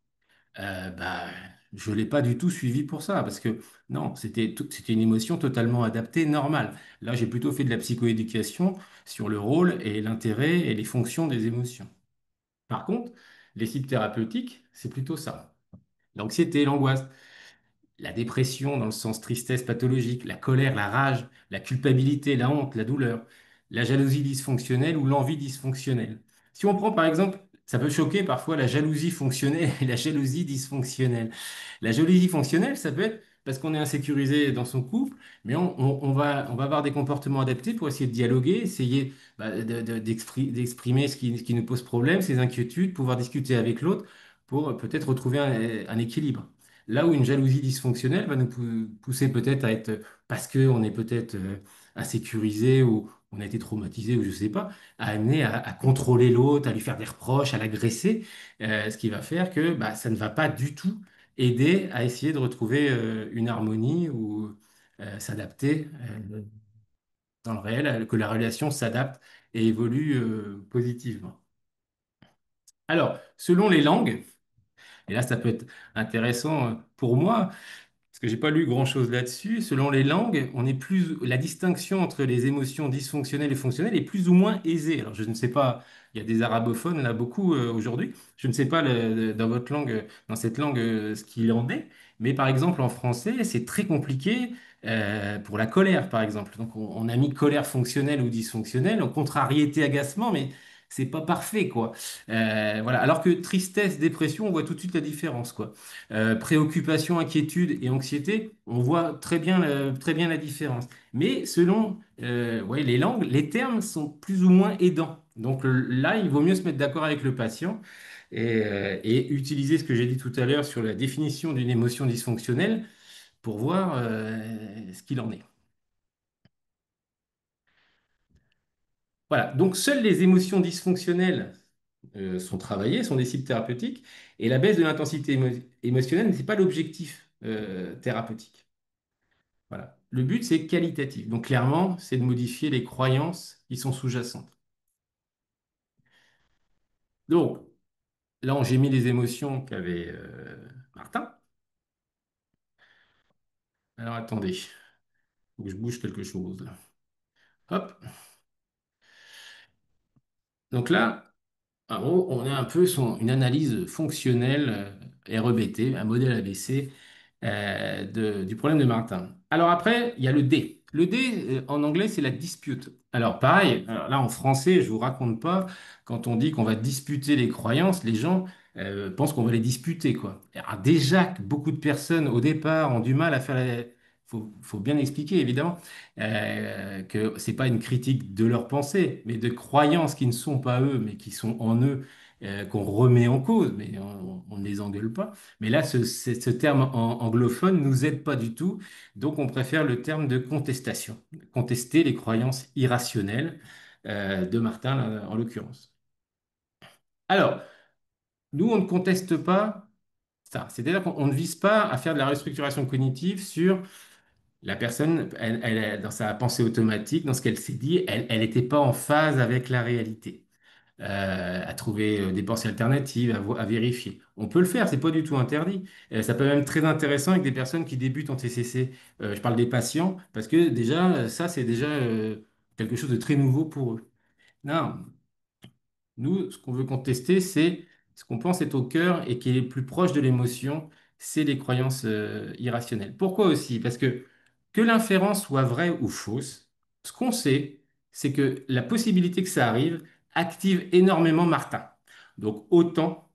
Bah, je l'ai pas du tout suivi pour ça, parce que non, c'était une émotion totalement adaptée, normale. Là, j'ai plutôt fait de la psychoéducation sur le rôle et l'intérêt et les fonctions des émotions. Par contre, les cibles thérapeutiques, c'est plutôt ça. L'anxiété, l'angoisse, la dépression dans le sens tristesse pathologique, la colère, la rage, la culpabilité, la honte, la douleur, la jalousie dysfonctionnelle ou l'envie dysfonctionnelle. Si on prend par exemple, ça peut choquer parfois la jalousie fonctionnelle et la jalousie dysfonctionnelle. La jalousie fonctionnelle, ça peut être parce qu'on est insécurisé dans son couple, mais on va avoir des comportements adaptés pour essayer de dialoguer, essayer d'exprimer ce qui nous pose problème, ses inquiétudes, pouvoir discuter avec l'autre pour peut-être retrouver un équilibre. Là où une jalousie dysfonctionnelle va nous pousser peut-être à être, parce qu'on est peut-être insécurisé ou on a été traumatisé ou je sais pas, à amener à contrôler l'autre, à lui faire des reproches, à l'agresser, ce qui va faire que bah, ça ne va pas du tout aider à essayer de retrouver une harmonie ou s'adapter dans le réel, que la relation s'adapte et évolue positivement. Alors, selon les langues, et là ça peut être intéressant pour moi, que j'ai pas lu grand-chose là-dessus. Selon les langues, la distinction entre les émotions dysfonctionnelles et fonctionnelles est plus ou moins aisée. Alors, je ne sais pas, il y a des arabophones là beaucoup aujourd'hui. Je ne sais pas dans votre langue, dans cette langue, ce qu'il en est. Mais par exemple, en français, c'est très compliqué pour la colère, par exemple. Donc, on a mis colère fonctionnelle ou dysfonctionnelle, en contrariété, agacement, mais c'est pas parfait, quoi. Voilà. Alors que tristesse, dépression, on voit tout de suite la différence, quoi. Préoccupation, inquiétude et anxiété, on voit très bien la différence. Mais selon ouais, les langues, les termes sont plus ou moins aidants. Donc là, il vaut mieux se mettre d'accord avec le patient et utiliser ce que j'ai dit tout à l'heure sur la définition d'une émotion dysfonctionnelle pour voir ce qu'il en est. Voilà, donc seules les émotions dysfonctionnelles sont travaillées, sont des cibles thérapeutiques, et la baisse de l'intensité émotionnelle, ce n'est pas l'objectif thérapeutique. Voilà. Le but, c'est qualitatif. Donc clairement, c'est de modifier les croyances qui sont sous-jacentes. Donc là, j'ai mis les émotions qu'avait Martin. Alors attendez, faut que je bouge quelque chose là. Hop. Donc là, en gros, on a un peu une analyse fonctionnelle REBT, un modèle ABC du problème de Martin. Alors après, il y a le D. Le D, en anglais, c'est la dispute. Alors pareil, alors là en français, je vous raconte pas, quand on dit qu'on va disputer les croyances, les gens pensent qu'on va les disputer, quoi. Alors déjà que beaucoup de personnes, au départ, ont du mal à faire la... faut bien expliquer, évidemment, que c'est pas une critique de leur pensée, mais de croyances qui ne sont pas eux, mais qui sont en eux, qu'on remet en cause, mais on ne les engueule pas. Mais là, ce terme anglophone nous aide pas du tout, donc on préfère le terme de contestation. Contester les croyances irrationnelles de Martin, là, en l'occurrence. Alors, nous, on ne conteste pas ça. C'est-à-dire qu'on ne vise pas à faire de la restructuration cognitive sur la personne, dans sa pensée automatique, dans ce qu'elle s'est dit, elle n'était pas en phase avec la réalité. À trouver des pensées alternatives, à vérifier. On peut le faire, c'est pas du tout interdit. Ça peut être même très intéressant avec des personnes qui débutent en TCC. Je parle des patients parce que déjà, ça, c'est déjà quelque chose de très nouveau pour eux. Non, nous, ce qu'on veut contester, c'est ce qu'on pense être au cœur et qui est plus proche de l'émotion, c'est les croyances irrationnelles. Pourquoi aussi? Parce que l'inférence soit vraie ou fausse, ce qu'on sait, c'est que la possibilité que ça arrive active énormément Martin. Donc autant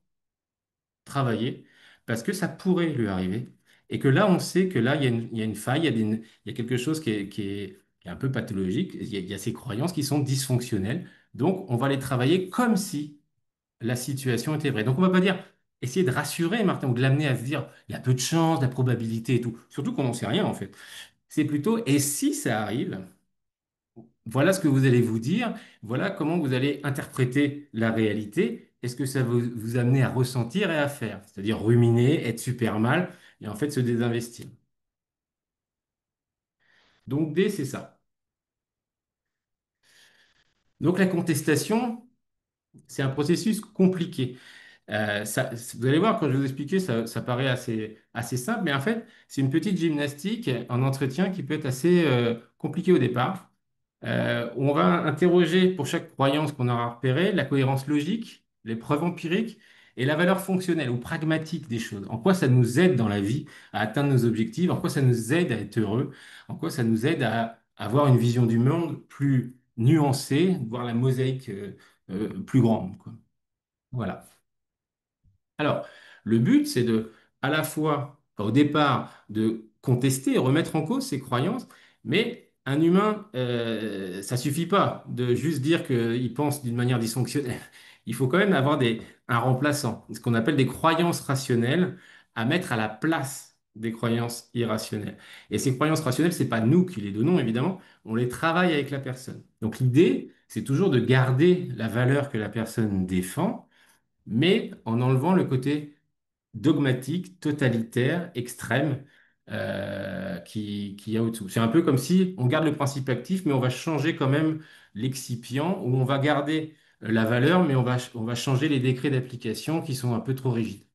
travailler parce que ça pourrait lui arriver. Et que là, on sait que là, il y a une faille, il y a quelque chose qui est un peu pathologique. Il y a ces croyances qui sont dysfonctionnelles. Donc, on va les travailler comme si la situation était vraie. Donc on ne va pas dire essayer de rassurer Martin ou de l'amener à se dire il y a peu de chance, la probabilité et tout. Surtout qu'on n'en sait rien en fait. C'est plutôt et si ça arrive, voilà ce que vous allez vous dire, voilà comment vous allez interpréter la réalité. Est-ce que ça va vous amener à ressentir et à faire? C'est-à-dire ruminer, être super mal et en fait se désinvestir. Donc D, c'est ça. Donc la contestation, c'est un processus compliqué. Vous allez voir, quand je vais vous expliquer, ça paraît assez simple, mais en fait, c'est une petite gymnastique en entretien qui peut être assez compliquée au départ. On va interroger pour chaque croyance qu'on aura repérée la cohérence logique, les preuves empiriques et la valeur fonctionnelle ou pragmatique des choses. En quoi ça nous aide dans la vie à atteindre nos objectifs, en quoi ça nous aide à être heureux, en quoi ça nous aide à avoir une vision du monde plus nuancée, voir la mosaïque plus grande, quoi. Voilà. Alors, le but, c'est à la fois, au départ, de contester et remettre en cause ses croyances, mais un humain, ça suffit pas de juste dire qu'il pense d'une manière dysfonctionnelle. Il faut quand même avoir un remplaçant, ce qu'on appelle des croyances rationnelles, à mettre à la place des croyances irrationnelles. Et ces croyances rationnelles, c'est pas nous qui les donnons, évidemment, on les travaille avec la personne. Donc l'idée, c'est toujours de garder la valeur que la personne défend mais en enlevant le côté dogmatique, totalitaire, extrême qui y a au-dessous. C'est un peu comme si on garde le principe actif, mais on va changer quand même l'excipient, ou on va garder la valeur, mais on va changer les décrets d'application qui sont un peu trop rigides.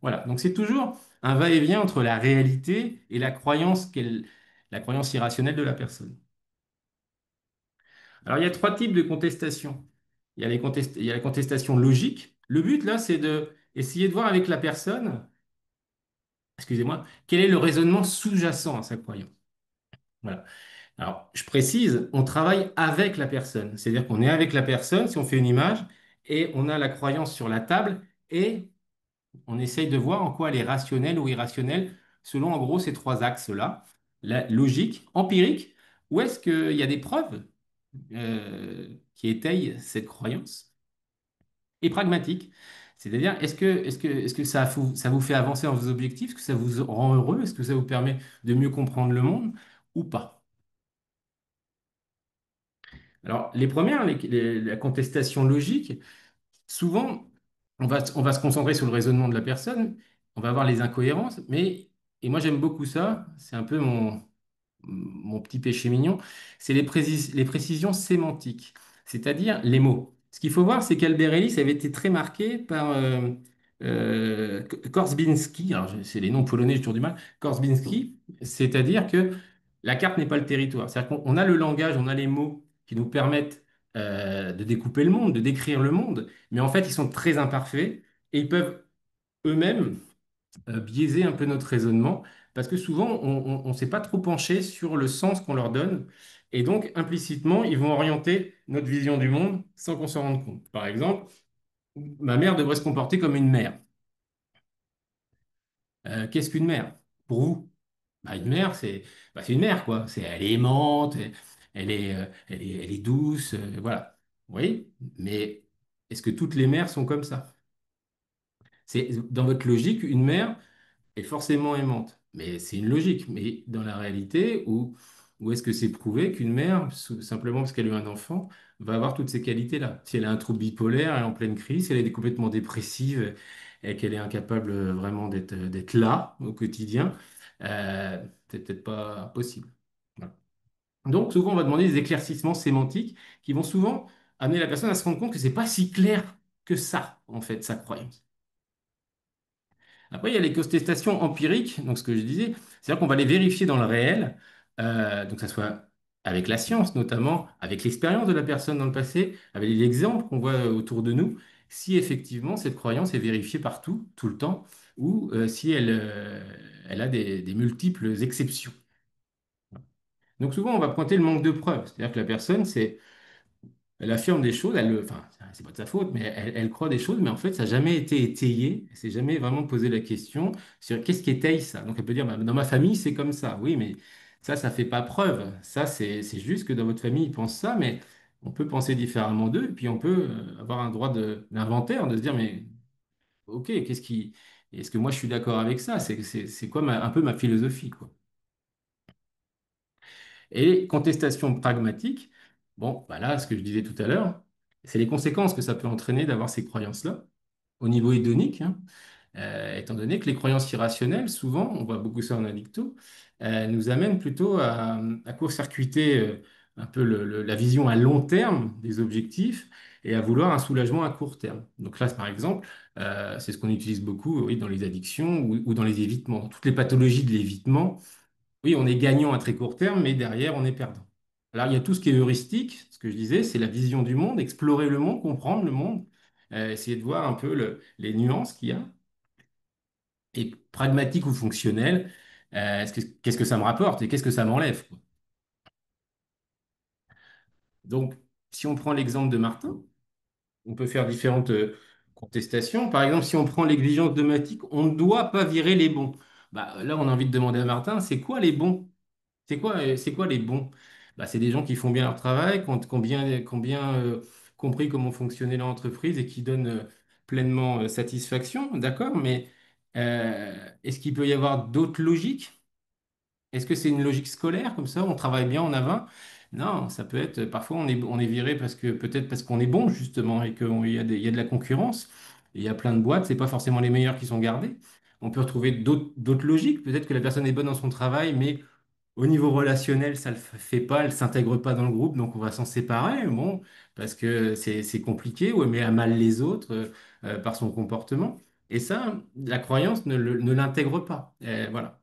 Voilà, donc c'est toujours un va-et-vient entre la réalité et la croyance irrationnelle de la personne. Alors, il y a trois types de contestation. Il y a la contestation logique. Le but, là, c'est de essayer de voir avec la personne, excusez-moi, quel est le raisonnement sous-jacent à sa croyance. Voilà. Alors, je précise, on travaille avec la personne. C'est-à-dire qu'on est avec la personne, si on fait une image, et on a la croyance sur la table, et on essaye de voir en quoi elle est rationnelle ou irrationnelle, selon en gros ces trois axes-là. La logique, empirique, où est-ce qu'il y a des preuves qui étayent cette croyance? Et pragmatique, c'est-à-dire, est-ce que ça vous fait avancer dans vos objectifs? Est-ce que ça vous rend heureux? Est-ce que ça vous permet de mieux comprendre le monde ou pas? Alors, les premières, la contestation logique, souvent, on va se concentrer sur le raisonnement de la personne, on va voir les incohérences, mais, et moi j'aime beaucoup ça, c'est un peu mon petit péché mignon, c'est les précisions sémantiques, c'est-à-dire les mots. Ce qu'il faut voir, c'est qu'Albert Ellis avait été très marqué par Korzybinski, alors c'est les noms polonais, j'ai toujours du mal, Korzybinski, c'est-à-dire que la carte n'est pas le territoire. C'est-à-dire qu'on on a le langage, on a les mots qui nous permettent de découper le monde, de décrire le monde, mais en fait, ils sont très imparfaits et ils peuvent eux-mêmes biaiser un peu notre raisonnement parce que souvent, on ne s'est pas trop penché sur le sens qu'on leur donne et donc implicitement, ils vont orienter notre vision du monde sans qu'on s'en rende compte. Par exemple, ma mère devrait se comporter comme une mère. Qu'est-ce qu'une mère pour vous? Bah, une mère, c'est une mère, quoi. Elle est aimante, elle est douce, voilà. Oui, mais est-ce que toutes les mères sont comme ça? C'est, dans votre logique, une mère est forcément aimante. Mais c'est une logique. Mais dans la réalité, où est-ce que c'est prouvé qu'une mère, simplement parce qu'elle a eu un enfant, va avoir toutes ces qualités-là? Si elle a un trouble bipolaire, elle est en pleine crise, si elle est complètement dépressive et qu'elle est incapable vraiment d'être là au quotidien, c'est peut-être pas possible. Voilà. Donc, souvent, on va demander des éclaircissements sémantiques qui vont souvent amener la personne à se rendre compte que c'est pas si clair que ça, en fait, sa croyance. Après, il y a les contestations empiriques, donc ce que je disais, c'est-à-dire qu'on va les vérifier dans le réel, donc que ce soit avec la science notamment, avec l'expérience de la personne dans le passé, avec les exemples qu'on voit autour de nous, si effectivement cette croyance est vérifiée partout, tout le temps, ou si elle a des multiples exceptions. Donc souvent, on va pointer le manque de preuves, c'est-à-dire que la personne, elle affirme des choses, enfin, c'est pas de sa faute, mais elle croit des choses, mais en fait, ça n'a jamais été étayé. Elle s'est jamais vraiment posé la question sur qu'est-ce qui étaye ça. Donc, elle peut dire, bah, dans ma famille, c'est comme ça. Oui, mais ça fait pas preuve. Ça, c'est juste que dans votre famille, ils pensent ça, mais on peut penser différemment d'eux, et puis on peut avoir un droit d'inventaire, de se dire, mais ok, est-ce que moi, je suis d'accord avec ça? C'est quoi un peu ma philosophie, quoi. Et contestation pragmatique, bon, bah là, ce que je disais tout à l'heure, c'est les conséquences que ça peut entraîner d'avoir ces croyances-là au niveau hédonique, hein. Étant donné que les croyances irrationnelles, souvent, on voit beaucoup ça en addicto, nous amènent plutôt à court-circuiter un peu la vision à long terme des objectifs et à vouloir un soulagement à court terme. Donc là, par exemple, c'est ce qu'on utilise beaucoup, oui, dans les addictions ou dans les évitements. Dans toutes les pathologies de l'évitement, oui, on est gagnant à très court terme, mais derrière, on est perdant. Alors, il y a tout ce qui est heuristique, ce que je disais, c'est la vision du monde, explorer le monde, comprendre le monde, essayer de voir un peu les nuances qu'il y a. Et pragmatique ou fonctionnel, qu'est-ce que ça me rapporte et qu'est-ce que ça m'enlève, quoi. Donc, si on prend l'exemple de Martin, on peut faire différentes contestations. Par exemple, si on prend l'exigence dogmatique, on ne doit pas virer les bons. Bah, là, on a envie de demander à Martin, c'est quoi les bons? C'est quoi les bons? Bah, c'est des gens qui font bien leur travail, qui ont bien compris comment fonctionnait leur entreprise et qui donnent pleinement satisfaction, d'accord, mais est-ce qu'il peut y avoir d'autres logiques? Est-ce que c'est une logique scolaire comme ça, on travaille bien, on a 20? Non, ça peut être, parfois on est viré parce que peut-être parce qu'on est bon justement et il y a de la concurrence. Il y a plein de boîtes, c'est pas forcément les meilleurs qui sont gardés. On peut retrouver d'autres logiques. Peut-être que la personne est bonne dans son travail, mais au niveau relationnel, ça ne le fait pas, elle ne s'intègre pas dans le groupe, donc on va s'en séparer, bon, parce que c'est compliqué, ou elle met à mal les autres par son comportement. Et ça, la croyance ne l'intègre pas. Voilà.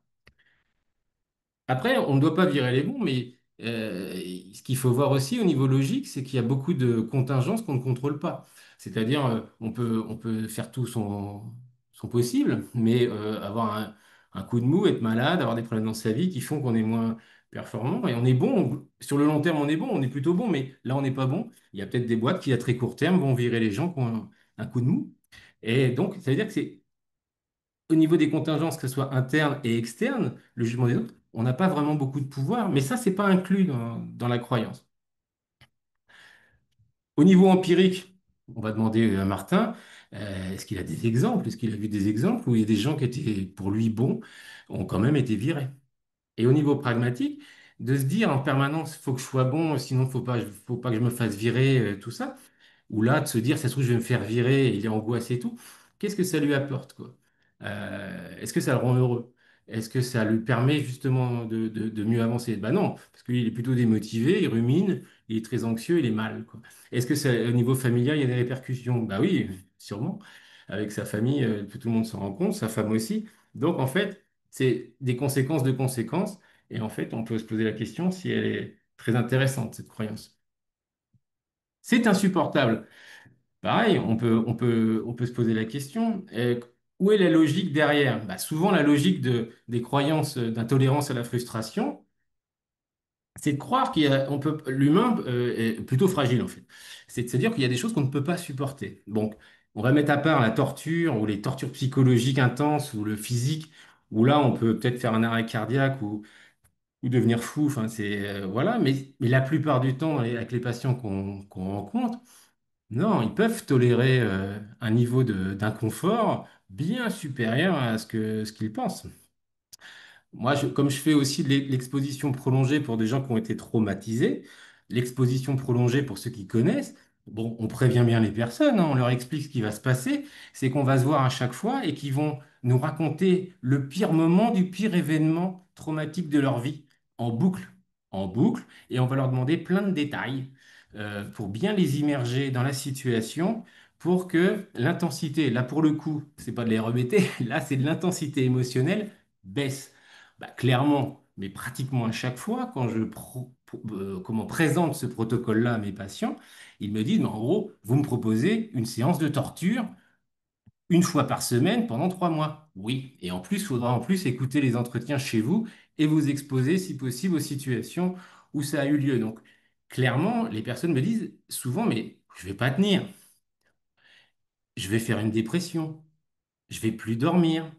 Après, on ne doit pas virer les bons, mais ce qu'il faut voir aussi au niveau logique, c'est qu'il y a beaucoup de contingences qu'on ne contrôle pas. C'est-à-dire, on peut faire tout son possible, mais avoir un coup de mou, être malade, avoir des problèmes dans sa vie qui font qu'on est moins performant. Et on est bon, sur le long terme, on est bon, on est plutôt bon, mais là, on n'est pas bon. Il y a peut-être des boîtes qui, à très court terme, vont virer les gens qui ont un coup de mou. Et donc, ça veut dire que c'est au niveau des contingences, que ce soit interne et externe, le jugement des autres, on n'a pas vraiment beaucoup de pouvoir, mais ça, c'est pas inclus dans la croyance. Au niveau empirique, on va demander à Martin, est-ce qu'il a des exemples? Est-ce qu'il a vu des exemples où il y a des gens qui étaient pour lui bons, ont quand même été virés? Et au niveau pragmatique, de se dire en permanence, il faut que je sois bon, sinon faut pas que je me fasse virer, tout ça. Ou là, de se dire, ça se trouve, je vais me faire virer, il est angoissé et tout. Qu'est-ce que ça lui apporte, quoi? Est-ce que ça le rend heureux? Est-ce que ça lui permet justement de mieux avancer? Ben non, parce qu'il est plutôt démotivé, il rumine, il est très anxieux, il est mal, quoi. Est-ce que ça, au niveau familial, il y a des répercussions? Bah oui, sûrement. Avec sa famille, tout le monde s'en rend compte, sa femme aussi. Donc, en fait, c'est des conséquences de conséquences. Et en fait, on peut se poser la question si elle est très intéressante, cette croyance. C'est insupportable. Pareil, on peut se poser la question, où est la logique derrière? Bah, souvent, la logique des croyances d'intolérance à la frustration, c'est de croire l'humain est plutôt fragile en fait. C'est de se dire qu'il y a des choses qu'on ne peut pas supporter. Donc, on va mettre à part la torture ou les tortures psychologiques intenses ou le physique, où là, on peut peut-être faire un arrêt cardiaque ou devenir fou. Enfin, voilà. Mais la plupart du temps, avec les patients qu'on rencontre, non, ils peuvent tolérer un niveau d'inconfort bien supérieur à ce qu'ils pensent. Moi, comme je fais aussi de l'exposition prolongée pour des gens qui ont été traumatisés, l'exposition prolongée pour ceux qui connaissent, bon, on prévient bien les personnes, hein, on leur explique ce qui va se passer, c'est qu'on va se voir à chaque fois et qu'ils vont nous raconter le pire moment du pire événement traumatique de leur vie, en boucle, en boucle, et on va leur demander plein de détails pour bien les immerger dans la situation, pour que l'intensité, là pour le coup, c'est pas de les rebeter, là c'est de l'intensité émotionnelle baisse. Bah, clairement, mais pratiquement à chaque fois, quand comment présente ce protocole-là à mes patients, ils me disent, mais en gros, vous me proposez une séance de torture une fois par semaine pendant 3 mois. Oui, et en plus, il faudra en plus écouter les entretiens chez vous et vous exposer, si possible, aux situations où ça a eu lieu. Donc, clairement, les personnes me disent souvent, mais je vais pas tenir, je vais faire une dépression, je vais plus dormir,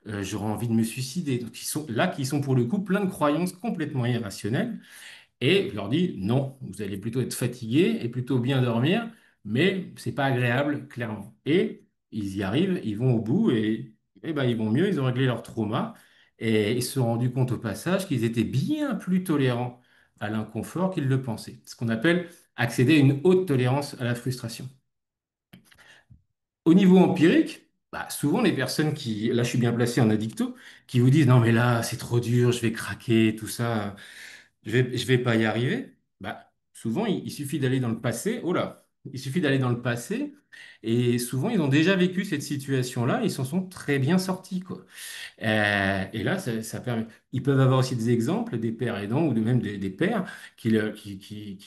j'aurai envie de me suicider. Donc, ils sont là, qui sont pour le coup plein de croyances complètement irrationnelles. Et je leur dis, non, vous allez plutôt être fatigué et plutôt bien dormir, mais c'est pas agréable, clairement. Et ils y arrivent, ils vont au bout et ben, ils vont mieux, ils ont réglé leur trauma et ils se sont rendus compte au passage qu'ils étaient bien plus tolérants à l'inconfort qu'ils le pensaient. Ce qu'on appelle accéder à une haute tolérance à la frustration. Au niveau empirique, bah, souvent les personnes qui, là je suis bien placé en addicto, qui vous disent, non mais là c'est trop dur, je vais craquer, tout ça. Je vais pas y arriver. Bah, souvent, il suffit d'aller dans le passé. Oh là, il suffit d'aller dans le passé. Et souvent, ils ont déjà vécu cette situation-là. Ils s'en sont très bien sortis, quoi. Et là, ça permet. Ils peuvent avoir aussi des exemples, des pères aidants ou même des pères qui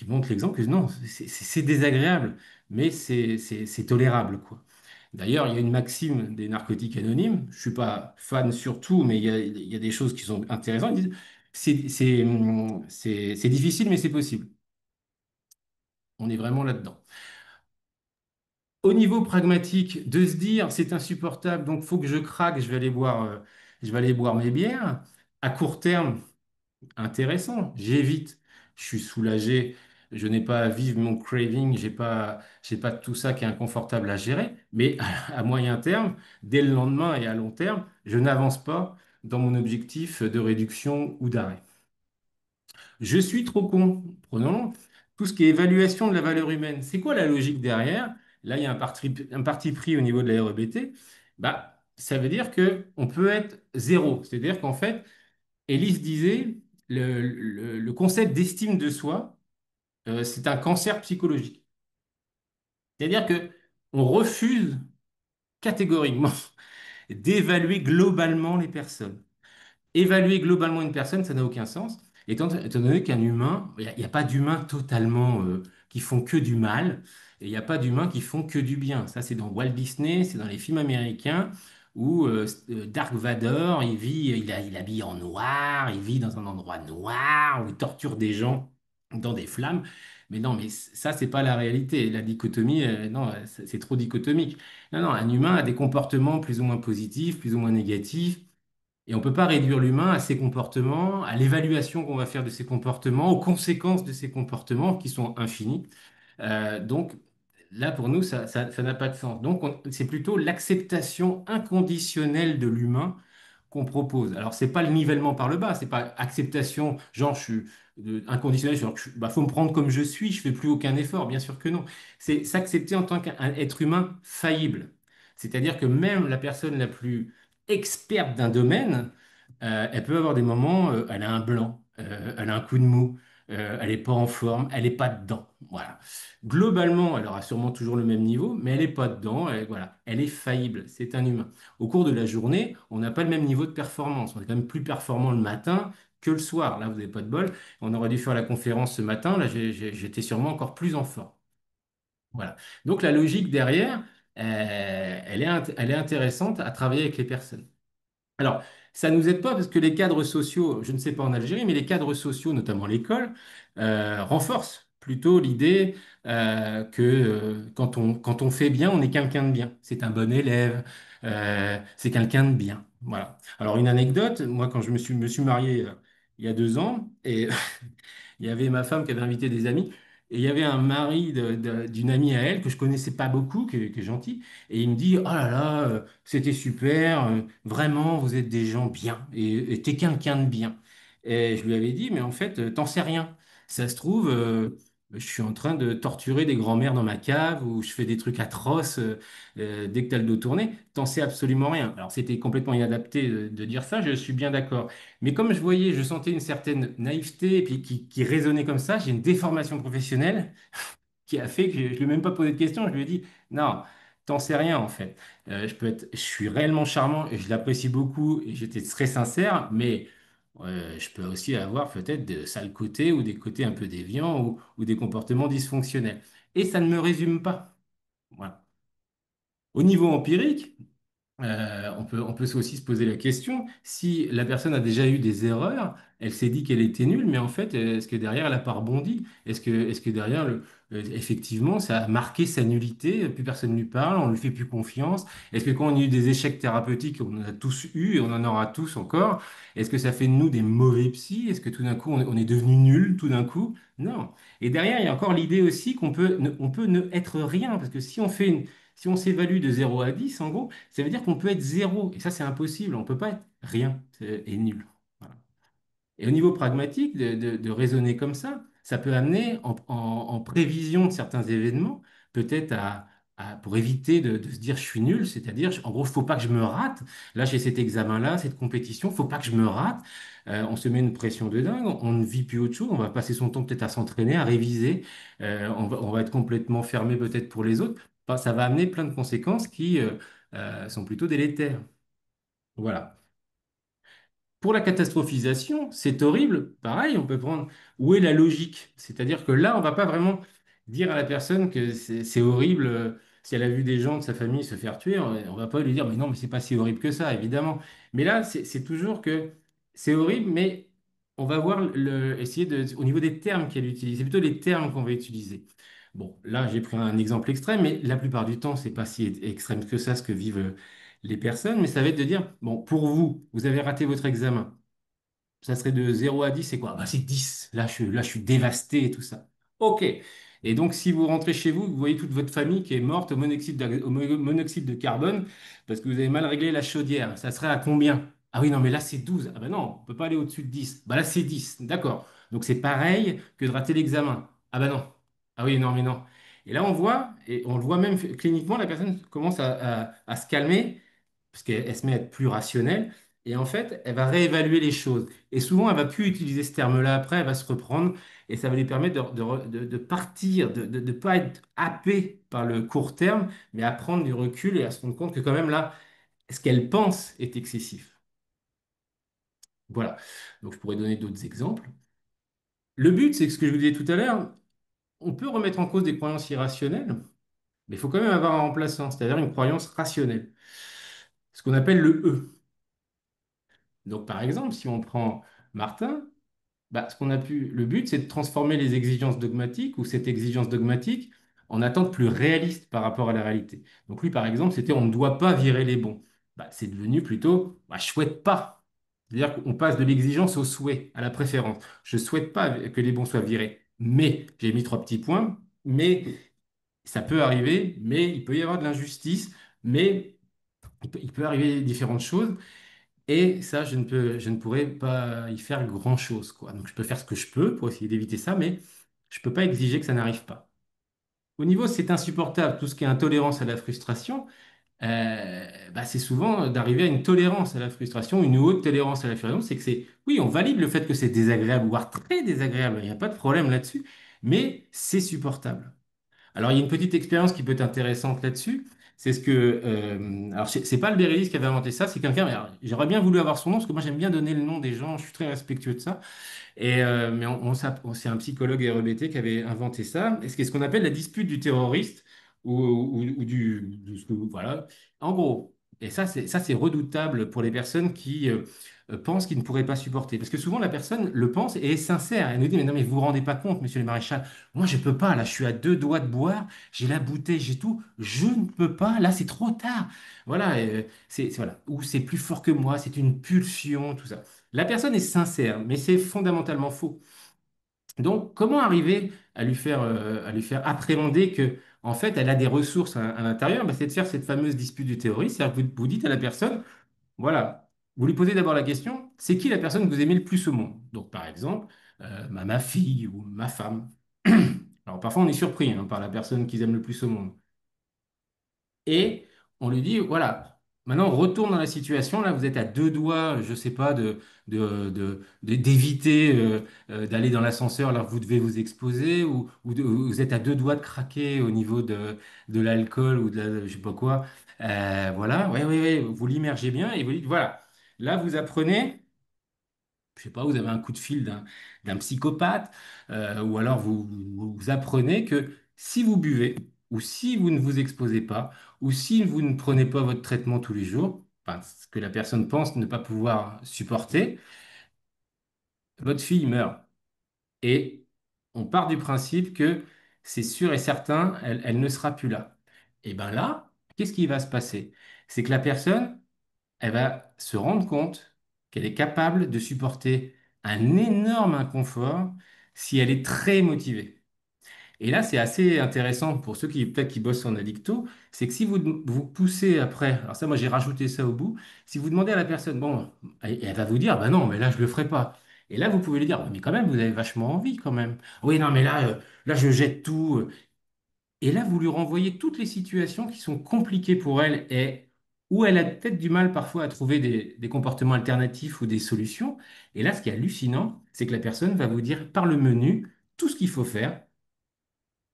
montrent l'exemple que non, c'est désagréable, mais c'est tolérable, quoi. D'ailleurs, il y a une maxime des narcotiques anonymes. Je suis pas fan sur tout, mais il y a des choses qui sont intéressantes. Ils disent, c'est difficile, mais c'est possible. On est vraiment là-dedans. Au niveau pragmatique, de se dire c'est insupportable, donc faut que je craque, je vais aller boire mes bières. À court terme, intéressant, j'évite, je suis soulagé, je n'ai pas à vivre mon craving, j'ai pas tout ça qui est inconfortable à gérer. Mais à moyen terme, dès le lendemain et à long terme, je n'avance pas dans mon objectif de réduction ou d'arrêt. Je suis trop con. Prenons tout ce qui est évaluation de la valeur humaine. C'est quoi la logique derrière? Là, il y a un parti pris au niveau de la REBT. Bah, ça veut dire que on peut être zéro. C'est-à-dire qu'en fait, Élise disait, le concept d'estime de soi, c'est un cancer psychologique. C'est-à-dire que on refuse catégoriquement d'évaluer globalement les personnes. Évaluer globalement une personne, ça n'a aucun sens. Étant donné qu'un humain, il n'y a pas d'humains totalement qui font que du mal, et il n'y a pas d'humains qui font que du bien. Ça, c'est dans Walt Disney, c'est dans les films américains où Dark Vador, il habille en noir, il vit dans un endroit noir, où il torture des gens dans des flammes. Mais non, mais ça, c'est pas la réalité. La dichotomie, non, c'est trop dichotomique. Non, non, un humain a des comportements plus ou moins positifs, plus ou moins négatifs. Et on ne peut pas réduire l'humain à ses comportements, à l'évaluation qu'on va faire de ses comportements, aux conséquences de ses comportements qui sont infinies. Donc là, pour nous, ça n'a pas de sens. Donc c'est plutôt l'acceptation inconditionnelle de l'humain qu'on propose. Alors, c'est pas le nivellement par le bas, c'est pas acceptation, genre je suis inconditionnel, genre bah, faut me prendre comme je suis, je fais plus aucun effort, bien sûr que non. C'est s'accepter en tant qu'un être humain faillible. C'est-à-dire que même la personne la plus experte d'un domaine, elle peut avoir des moments, elle a un blanc, elle a un coup de mou, elle n'est pas en forme, elle n'est pas dedans. Voilà. Globalement, elle aura sûrement toujours le même niveau, mais elle n'est pas dedans. Voilà. Elle est faillible. C'est un humain. Au cours de la journée, on n'a pas le même niveau de performance. On est quand même plus performant le matin que le soir. Là, vous n'avez pas de bol. On aurait dû faire la conférence ce matin. Là, j'étais sûrement encore plus en forme. Voilà. Donc, la logique derrière, elle est intéressante à travailler avec les personnes. Alors, ça ne nous aide pas parce que les cadres sociaux, je ne sais pas en Algérie, mais les cadres sociaux, notamment l'école, renforcent plutôt l'idée que quand on fait bien, on est quelqu'un de bien. C'est un bon élève, c'est quelqu'un de bien. Voilà. Alors, une anecdote, moi, quand je me suis marié il y a 2 ans, et il y avait ma femme qui avait invité des amis. Et il y avait un mari d'une amie à elle que je connaissais pas beaucoup, qui est gentil. Et il me dit, oh là là, c'était super, vraiment, vous êtes des gens bien. Et t'es quelqu'un de bien. Et je lui avais dit, mais en fait, t'en sais rien. Ça se trouve, je suis en train de torturer des grands-mères dans ma cave ou je fais des trucs atroces dès que t'as le dos tourné. T'en sais absolument rien. Alors, c'était complètement inadapté de dire ça, je suis bien d'accord. Mais comme je voyais, je sentais une certaine naïveté et puis qui résonnait comme ça, j'ai une déformation professionnelle qui a fait que je ne lui ai même pas posé de questions. Je lui ai dit, non, t'en sais rien en fait. Je suis réellement charmant et je l'apprécie beaucoup et j'étais très sincère, mais je peux aussi avoir peut-être de sales côtés ou des côtés un peu déviants ou des comportements dysfonctionnels. Et ça ne me résume pas. Voilà. Au niveau empirique, on peut aussi se poser la question, si la personne a déjà eu des erreurs, elle s'est dit qu'elle était nulle, mais en fait, est-ce que derrière, elle n'a pas rebondi? Est-ce que derrière, effectivement, ça a marqué sa nullité, plus personne ne lui parle, on ne lui fait plus confiance? Est-ce que quand on a eu des échecs thérapeutiques, on en a tous eu et on en aura tous encore, est-ce que ça fait de nous des mauvais psys? Est-ce que tout d'un coup, on est devenu nul tout d'un coup? Non. Et derrière, il y a encore l'idée aussi qu'on peut ne être rien, parce que si on s'évalue de 0 à 10, en gros, ça veut dire qu'on peut être zéro. Et ça, c'est impossible. On ne peut pas être rien et nul. Voilà. Et au niveau pragmatique, de raisonner comme ça peut amener en prévision de certains événements, peut-être pour éviter de se dire je suis nul, c'est-à-dire en gros, il ne faut pas que je me rate. Là, j'ai cet examen-là, cette compétition, il ne faut pas que je me rate. On se met une pression de dingue, on ne vit plus autre chose, on va passer son temps peut-être à s'entraîner, à réviser, on va être complètement fermé peut-être pour les autres. Enfin, ça va amener plein de conséquences qui sont plutôt délétères. Voilà. Pour la catastrophisation, c'est horrible. Pareil, on peut prendre où est la logique? C'est-à-dire que là, on va pas vraiment dire à la personne que c'est horrible si elle a vu des gens de sa famille se faire tuer. On va pas lui dire, mais non, mais c'est pas si horrible que ça, évidemment. Mais là, c'est toujours que c'est horrible, mais on va voir essayer au niveau des termes qu'elle utilise. C'est plutôt les termes qu'on va utiliser. Bon, là, j'ai pris un exemple extrême, mais la plupart du temps, c'est pas si extrême que ça ce que vivent les personnes, mais ça va être de dire, bon, pour vous, vous avez raté votre examen. Ça serait de 0 à 10, c'est quoi? Bah, c'est 10. Là, je suis dévasté et tout ça. OK. Et donc, si vous rentrez chez vous, vous voyez toute votre famille qui est morte au monoxyde de carbone parce que vous avez mal réglé la chaudière. Ça serait à combien? Ah oui, non, mais là, c'est 12. Ah ben non, on ne peut pas aller au-dessus de 10. Bah là, c'est 10. D'accord. Donc, c'est pareil que de rater l'examen. Ah ben non. Ah oui, non, mais non. Et là, on voit, et on le voit même cliniquement, la personne commence à se calmer parce qu'elle se met à être plus rationnelle. Et en fait, elle va réévaluer les choses. Et souvent, elle va plus utiliser ce terme-là après, elle va se reprendre et ça va lui permettre de partir, de ne pas être happé par le court terme, mais à prendre du recul et à se rendre compte que quand même là, ce qu'elle pense est excessif. Voilà. Donc, je pourrais donner d'autres exemples. Le but, c'est que ce que je vous disais tout à l'heure, on peut remettre en cause des croyances irrationnelles, mais il faut quand même avoir un remplaçant, c'est-à-dire une croyance rationnelle. Ce qu'on appelle le E. Donc, par exemple, si on prend Martin, bah, le but, c'est de transformer les exigences dogmatiques ou cette exigence dogmatique en attente plus réaliste par rapport à la réalité. Donc lui, par exemple, c'était on ne doit pas virer les bons. Bah, c'est devenu plutôt bah, je souhaite pas. C'est-à-dire qu'on passe de l'exigence au souhait, à la préférence. Je souhaite pas que les bons soient virés. Mais, j'ai mis trois petits points, mais ça peut arriver, mais il peut y avoir de l'injustice, mais il peut arriver différentes choses. Et ça, je ne pourrais pas y faire grand-chose, quoi. Donc, je peux faire ce que je peux pour essayer d'éviter ça, mais je ne peux pas exiger que ça n'arrive pas. Au niveau, c'est insupportable, tout ce qui est intolérance à la frustration, bah, c'est souvent d'arriver à une tolérance à la frustration, une haute tolérance à la frustration. C'est que oui, on valide le fait que c'est désagréable, voire très désagréable, il n'y a pas de problème là-dessus, mais c'est supportable. Alors, il y a une petite expérience qui peut être intéressante là-dessus. C'est ce que. Alors, c'est pas Albert qui avait inventé ça, c'est quelqu'un. Alors, j'aurais bien voulu avoir son nom, parce que moi, j'aime bien donner le nom des gens, je suis très respectueux de ça. Mais c'est un psychologue REBT qui avait inventé ça. Et ce qu'on appelle la dispute du terroriste ou voilà. En gros, et ça c'est redoutable pour les personnes qui pensent qu'ils ne pourraient pas supporter. Parce que souvent la personne le pense et est sincère. Elle nous dit, mais non, mais vous vous rendez pas compte, monsieur le maréchal, moi je peux pas, là je suis à deux doigts de boire, j'ai la bouteille, j'ai tout, je ne peux pas, là c'est trop tard. Voilà, voilà. Ou c'est plus fort que moi, c'est une pulsion, tout ça. La personne est sincère, mais c'est fondamentalement faux. Donc, comment arriver à lui faire appréhender que, en fait, elle a des ressources à l'intérieur? Bah, c'est de faire cette fameuse dispute du terroriste. C'est-à-dire que vous dites à la personne, voilà, vous lui posez d'abord la question, c'est qui la personne que vous aimez le plus au monde? Donc, par exemple, ma fille ou ma femme. Alors, parfois, on est surpris hein, par la personne qu'ils aiment le plus au monde. Et on lui dit, voilà, maintenant on retourne dans la situation, là vous êtes à deux doigts, je sais pas, d'éviter d'aller dans l'ascenseur alors que vous devez vous exposer, ou vous êtes à deux doigts de craquer au niveau de l'alcool ou de la, je sais pas quoi. Voilà, ouais, ouais, ouais, vous l'immergez bien et vous dites, voilà, là vous apprenez je sais pas, vous avez un coup de fil d'un psychopathe, ou alors vous apprenez que si vous buvez, ou si vous ne vous exposez pas, ou si vous ne prenez pas votre traitement tous les jours, enfin, ce que la personne pense ne pas pouvoir supporter, votre fille meurt. Et on part du principe que c'est sûr et certain, elle ne sera plus là. Et bien là, qu'est-ce qui va se passer? C'est que la personne, elle va se rendre compte qu'elle est capable de supporter un énorme inconfort si elle est très motivée. Et là, c'est assez intéressant pour ceux qui peut-être qui bossent en addicto, c'est que si vous poussez après, alors ça, moi j'ai rajouté ça au bout, si vous demandez à la personne, bon, elle va vous dire, bah non, mais là je le ferai pas. Et là, vous pouvez lui dire, mais quand même, vous avez vachement envie quand même. Oui, non, mais là je jette tout. Et là, vous lui renvoyez toutes les situations qui sont compliquées pour elle et où elle a peut-être du mal parfois à trouver des comportements alternatifs ou des solutions. Et là, ce qui est hallucinant, c'est que la personne va vous dire par le menu tout ce qu'il faut faire.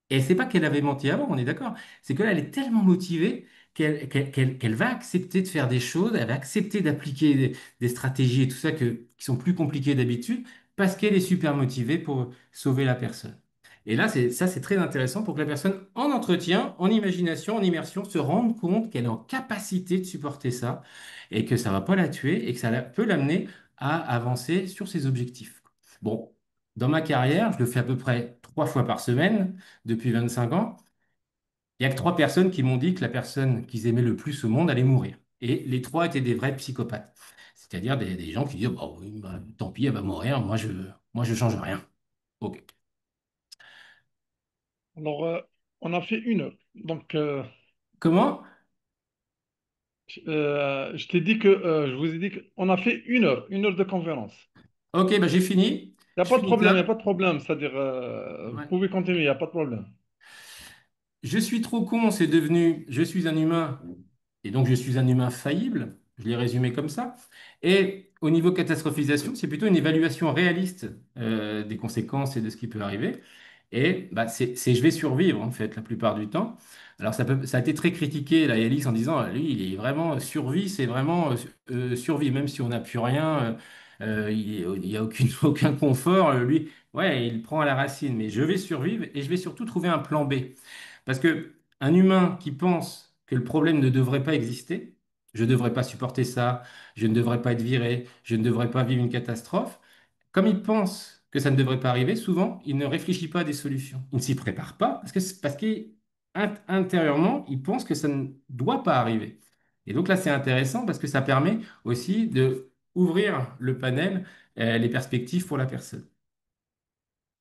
Et c'est pas qu'elle avait menti avant, on est d'accord. C'est que là, elle est tellement motivée qu'elle va accepter de faire des choses, elle va accepter d'appliquer des stratégies et tout ça qui sont plus compliquées d'habitude parce qu'elle est super motivée pour sauver la personne. Et là, c'est très intéressant pour que la personne, en entretien, en imagination, en immersion, se rende compte qu'elle est en capacité de supporter ça et que ça va pas la tuer et que peut l'amener à avancer sur ses objectifs. Bon, dans ma carrière, je le fais à peu près 3 fois par semaine depuis 25 ans. Il n'y a que 3 personnes qui m'ont dit que la personne qu'ils aimaient le plus au monde allait mourir. Et les trois étaient des vrais psychopathes. C'est-à-dire des gens qui disent, bah oui, bah, tant pis, elle va mourir, moi je change rien. Ok. Alors, on a fait une heure. Donc, Comment? je t'ai dit je vous ai dit qu'on a fait une heure de conférence. Ok, bah j'ai fini. Il n'y a Je pas de finis problème, il n'y a ça. pas de problème. C'est-à-dire, vous Ouais. pouvez continuer, il n'y a pas de problème. Je suis trop con, c'est devenu je suis un humain et donc je suis un humain faillible. Je l'ai résumé comme ça. Et au niveau catastrophisation, c'est plutôt une évaluation réaliste des conséquences et de ce qui peut arriver. Et bah, je vais survivre, en fait, la plupart du temps. Alors, ça a été très critiqué, la Elix, en disant, lui, il est vraiment survie, c'est vraiment survie, même si on n'a plus rien, il n'y a aucun confort. Lui, ouais, il prend à la racine, mais je vais survivre et je vais surtout trouver un plan B. Parce que un humain qui pense que le problème ne devrait pas exister, je ne devrais pas supporter ça, je ne devrais pas être viré, je ne devrais pas vivre une catastrophe, comme il pense que ça ne devrait pas arriver, souvent, il ne réfléchit pas à des solutions. Il ne s'y prépare pas parce qu'intérieurement, il pense que ça ne doit pas arriver. Et donc là, c'est intéressant parce que ça permet aussi de ouvrir le panel, les perspectives pour la personne.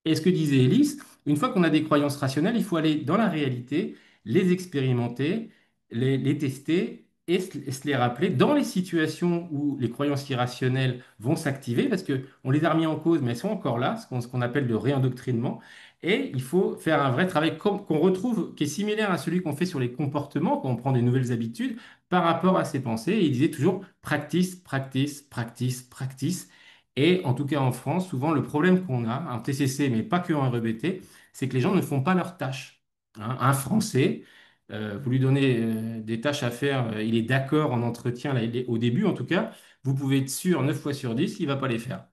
Et ce que disait Ellis, une fois qu'on a des croyances rationnelles, il faut aller dans la réalité, les expérimenter, les tester et se les rappeler dans les situations où les croyances irrationnelles vont s'activer, parce qu'on les a remis en cause, mais elles sont encore là, ce qu'on appelle le réendoctrinement. Et il faut faire un vrai travail qu'on retrouve, qui est similaire à celui qu'on fait sur les comportements, quand on prend des nouvelles habitudes, par rapport à ses pensées. Et il disait toujours practice, practice, practice, practice. Et en tout cas en France, souvent le problème qu'on a en TCC, mais pas que en REBT, c'est que les gens ne font pas leurs tâches. Hein, un Français, vous lui donnez des tâches à faire, il est d'accord en entretien, là, au début en tout cas, vous pouvez être sûr 9 fois sur 10 il ne va pas les faire.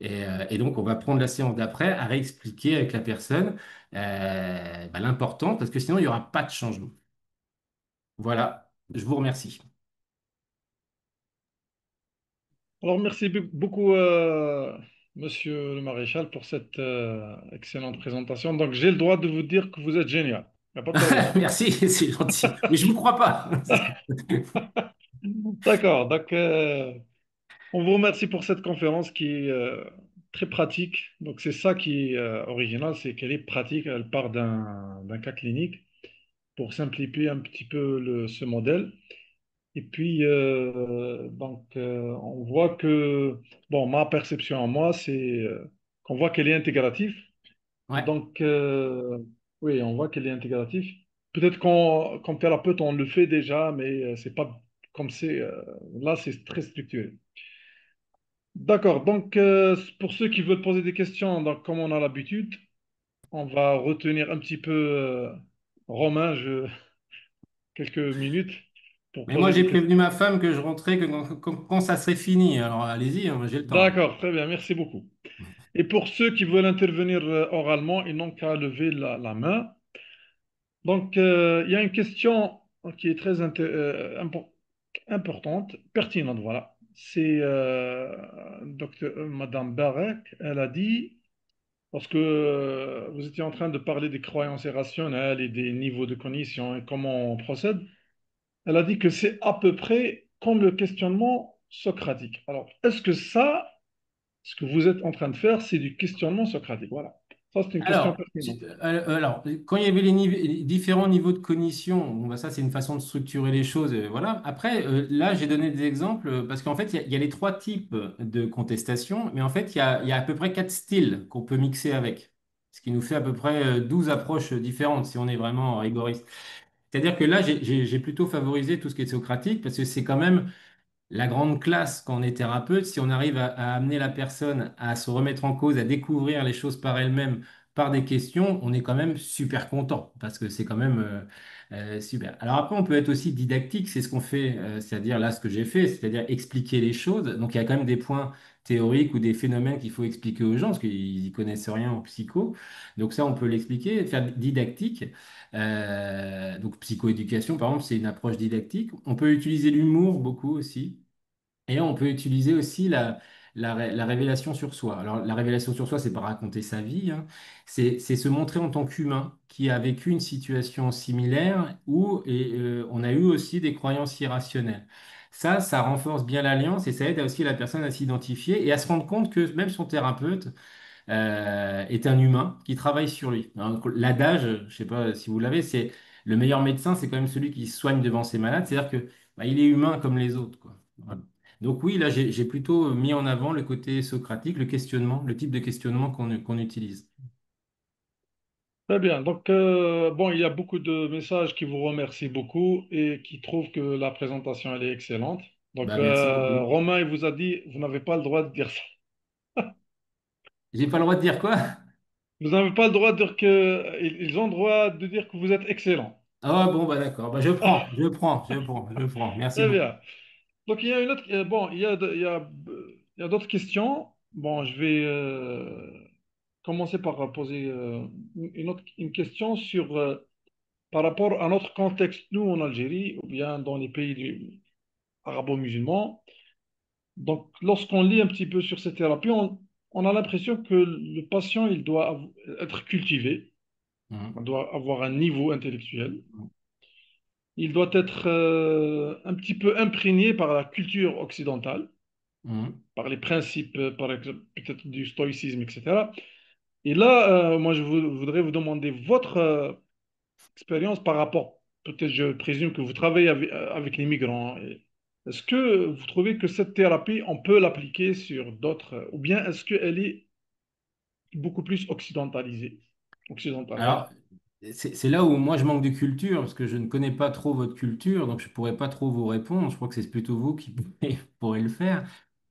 Et donc on va prendre la séance d'après à réexpliquer avec la personne bah, l'important, parce que sinon il n'y aura pas de changement. Voilà, je vous remercie. Alors, merci beaucoup, monsieur le maréchal, pour cette excellente présentation. Donc, j'ai le droit de vous dire que vous êtes génial. Il n'y a pas de problème. Merci, c'est gentil. Mais je ne vous crois pas. D'accord. Donc, on vous remercie pour cette conférence qui est très pratique. Donc, c'est ça qui est original, c'est qu'elle est pratique. Elle part d'un cas clinique pour simplifier un petit peu ce modèle. Et puis, on voit que, bon, ma perception à moi, c'est qu'on voit qu'elle est intégrative. Ouais. Donc, oui, on voit qu'elle est intégrative. Peut-être qu'en thérapeute, on le fait déjà, mais c'est pas comme c'est. Là, c'est très structuré. D'accord. Donc, pour ceux qui veulent poser des questions, donc, comme on a l'habitude, on va retenir un petit peu Romain, quelques minutes pour Mais moi, poser j'ai des questions. prévenu ma femme que je rentrais que quand ça serait fini. Alors, allez-y, hein, j'ai le temps. D'accord, très bien, merci beaucoup. Et pour ceux qui veulent intervenir oralement, ils n'ont qu'à lever la main. Donc, il y a une question qui est très importante, pertinente, voilà. C'est Madame Barek, elle a dit, parce que vous étiez en train de parler des croyances irrationnelles et des niveaux de cognition et comment on procède, elle a dit que c'est à peu près comme le questionnement socratique. Alors, est-ce que ça, ce que vous êtes en train de faire, c'est du questionnement socratique? Voilà. Ça, c'est une question Alors, pertinente. quand il y avait les différents niveaux de cognition, bon, bah, ça, c'est une façon de structurer les choses. Voilà. Après, là, j'ai donné des exemples parce qu'en fait, il y a les trois types de contestation, mais en fait, il y a à peu près quatre styles qu'on peut mixer avec. Ce qui nous fait à peu près 12 approches différentes si on est vraiment rigoriste. C'est-à-dire que là, j'ai plutôt favorisé tout ce qui est socratique parce que c'est quand même la grande classe quand on est thérapeute, si on arrive à amener la personne à se remettre en cause, à découvrir les choses par elle-même, par des questions, on est quand même super content parce que c'est quand même super. Alors après, on peut être aussi didactique, c'est ce qu'on fait, c'est-à-dire là ce que j'ai fait, c'est-à-dire expliquer les choses. Donc il y a quand même des points théoriques ou des phénomènes qu'il faut expliquer aux gens parce qu'ils n'y connaissent rien en psycho. Donc ça, on peut l'expliquer, faire didactique. Donc psychoéducation, par exemple, c'est une approche didactique. On peut utiliser l'humour beaucoup aussi. Et on peut utiliser aussi la révélation sur soi. Alors, la révélation sur soi, c'est pas raconter sa vie, hein. C'est se montrer en tant qu'humain qui a vécu une situation similaire où on a eu aussi des croyances irrationnelles. Ça renforce bien l'alliance et ça aide aussi la personne à s'identifier et à se rendre compte que même son thérapeute est un humain qui travaille sur lui. Donc, l'adage, je sais pas si vous l'avez, c'est le meilleur médecin, c'est quand même celui qui soigne devant ses malades. C'est-à-dire que bah, il est humain comme les autres, quoi. Voilà. Donc oui, là, j'ai plutôt mis en avant le côté socratique, le questionnement, le type de questionnement qu'on utilise. Très bien. Donc, bon, il y a beaucoup de messages qui vous remercient beaucoup et qui trouvent que la présentation, elle est excellente. Donc, Bah, merci beaucoup. Romain, il vous a dit, vous n'avez pas le droit de dire ça. J'ai pas le droit de dire quoi? Vous n'avez pas le droit de dire que... Ils ont le droit de dire que vous êtes excellent. Ah bon, bah d'accord, bah, je prends, je prends, je prends, je prends. Merci Très beaucoup. bien. Donc, il y a une autre... bon, il y a d'autres questions. Bon, je vais commencer par poser une question sur... par rapport à notre contexte, nous, en Algérie, ou bien dans les pays arabo-musulmans. Donc, lorsqu'on lit un petit peu sur cette thérapie, on a l'impression que le patient, il doit être cultivé, Mhm, il doit avoir un niveau intellectuel, il doit être un petit peu imprégné par la culture occidentale, mhm. par les principes, par exemple, peut-être du stoïcisme, etc. Et là, moi, voudrais vous demander votre expérience par rapport, peut-être je présume que vous travaillez avec les migrants. Est-ce que vous trouvez que cette thérapie, on peut l'appliquer sur d'autres, ou bien est-ce qu'elle est beaucoup plus occidentalisée, occidentale? Alors, c'est là où moi je manque de culture, parce que je ne connais pas trop votre culture, donc je ne pourrais pas trop vous répondre. Je crois que c'est plutôt vous qui pourrez le faire.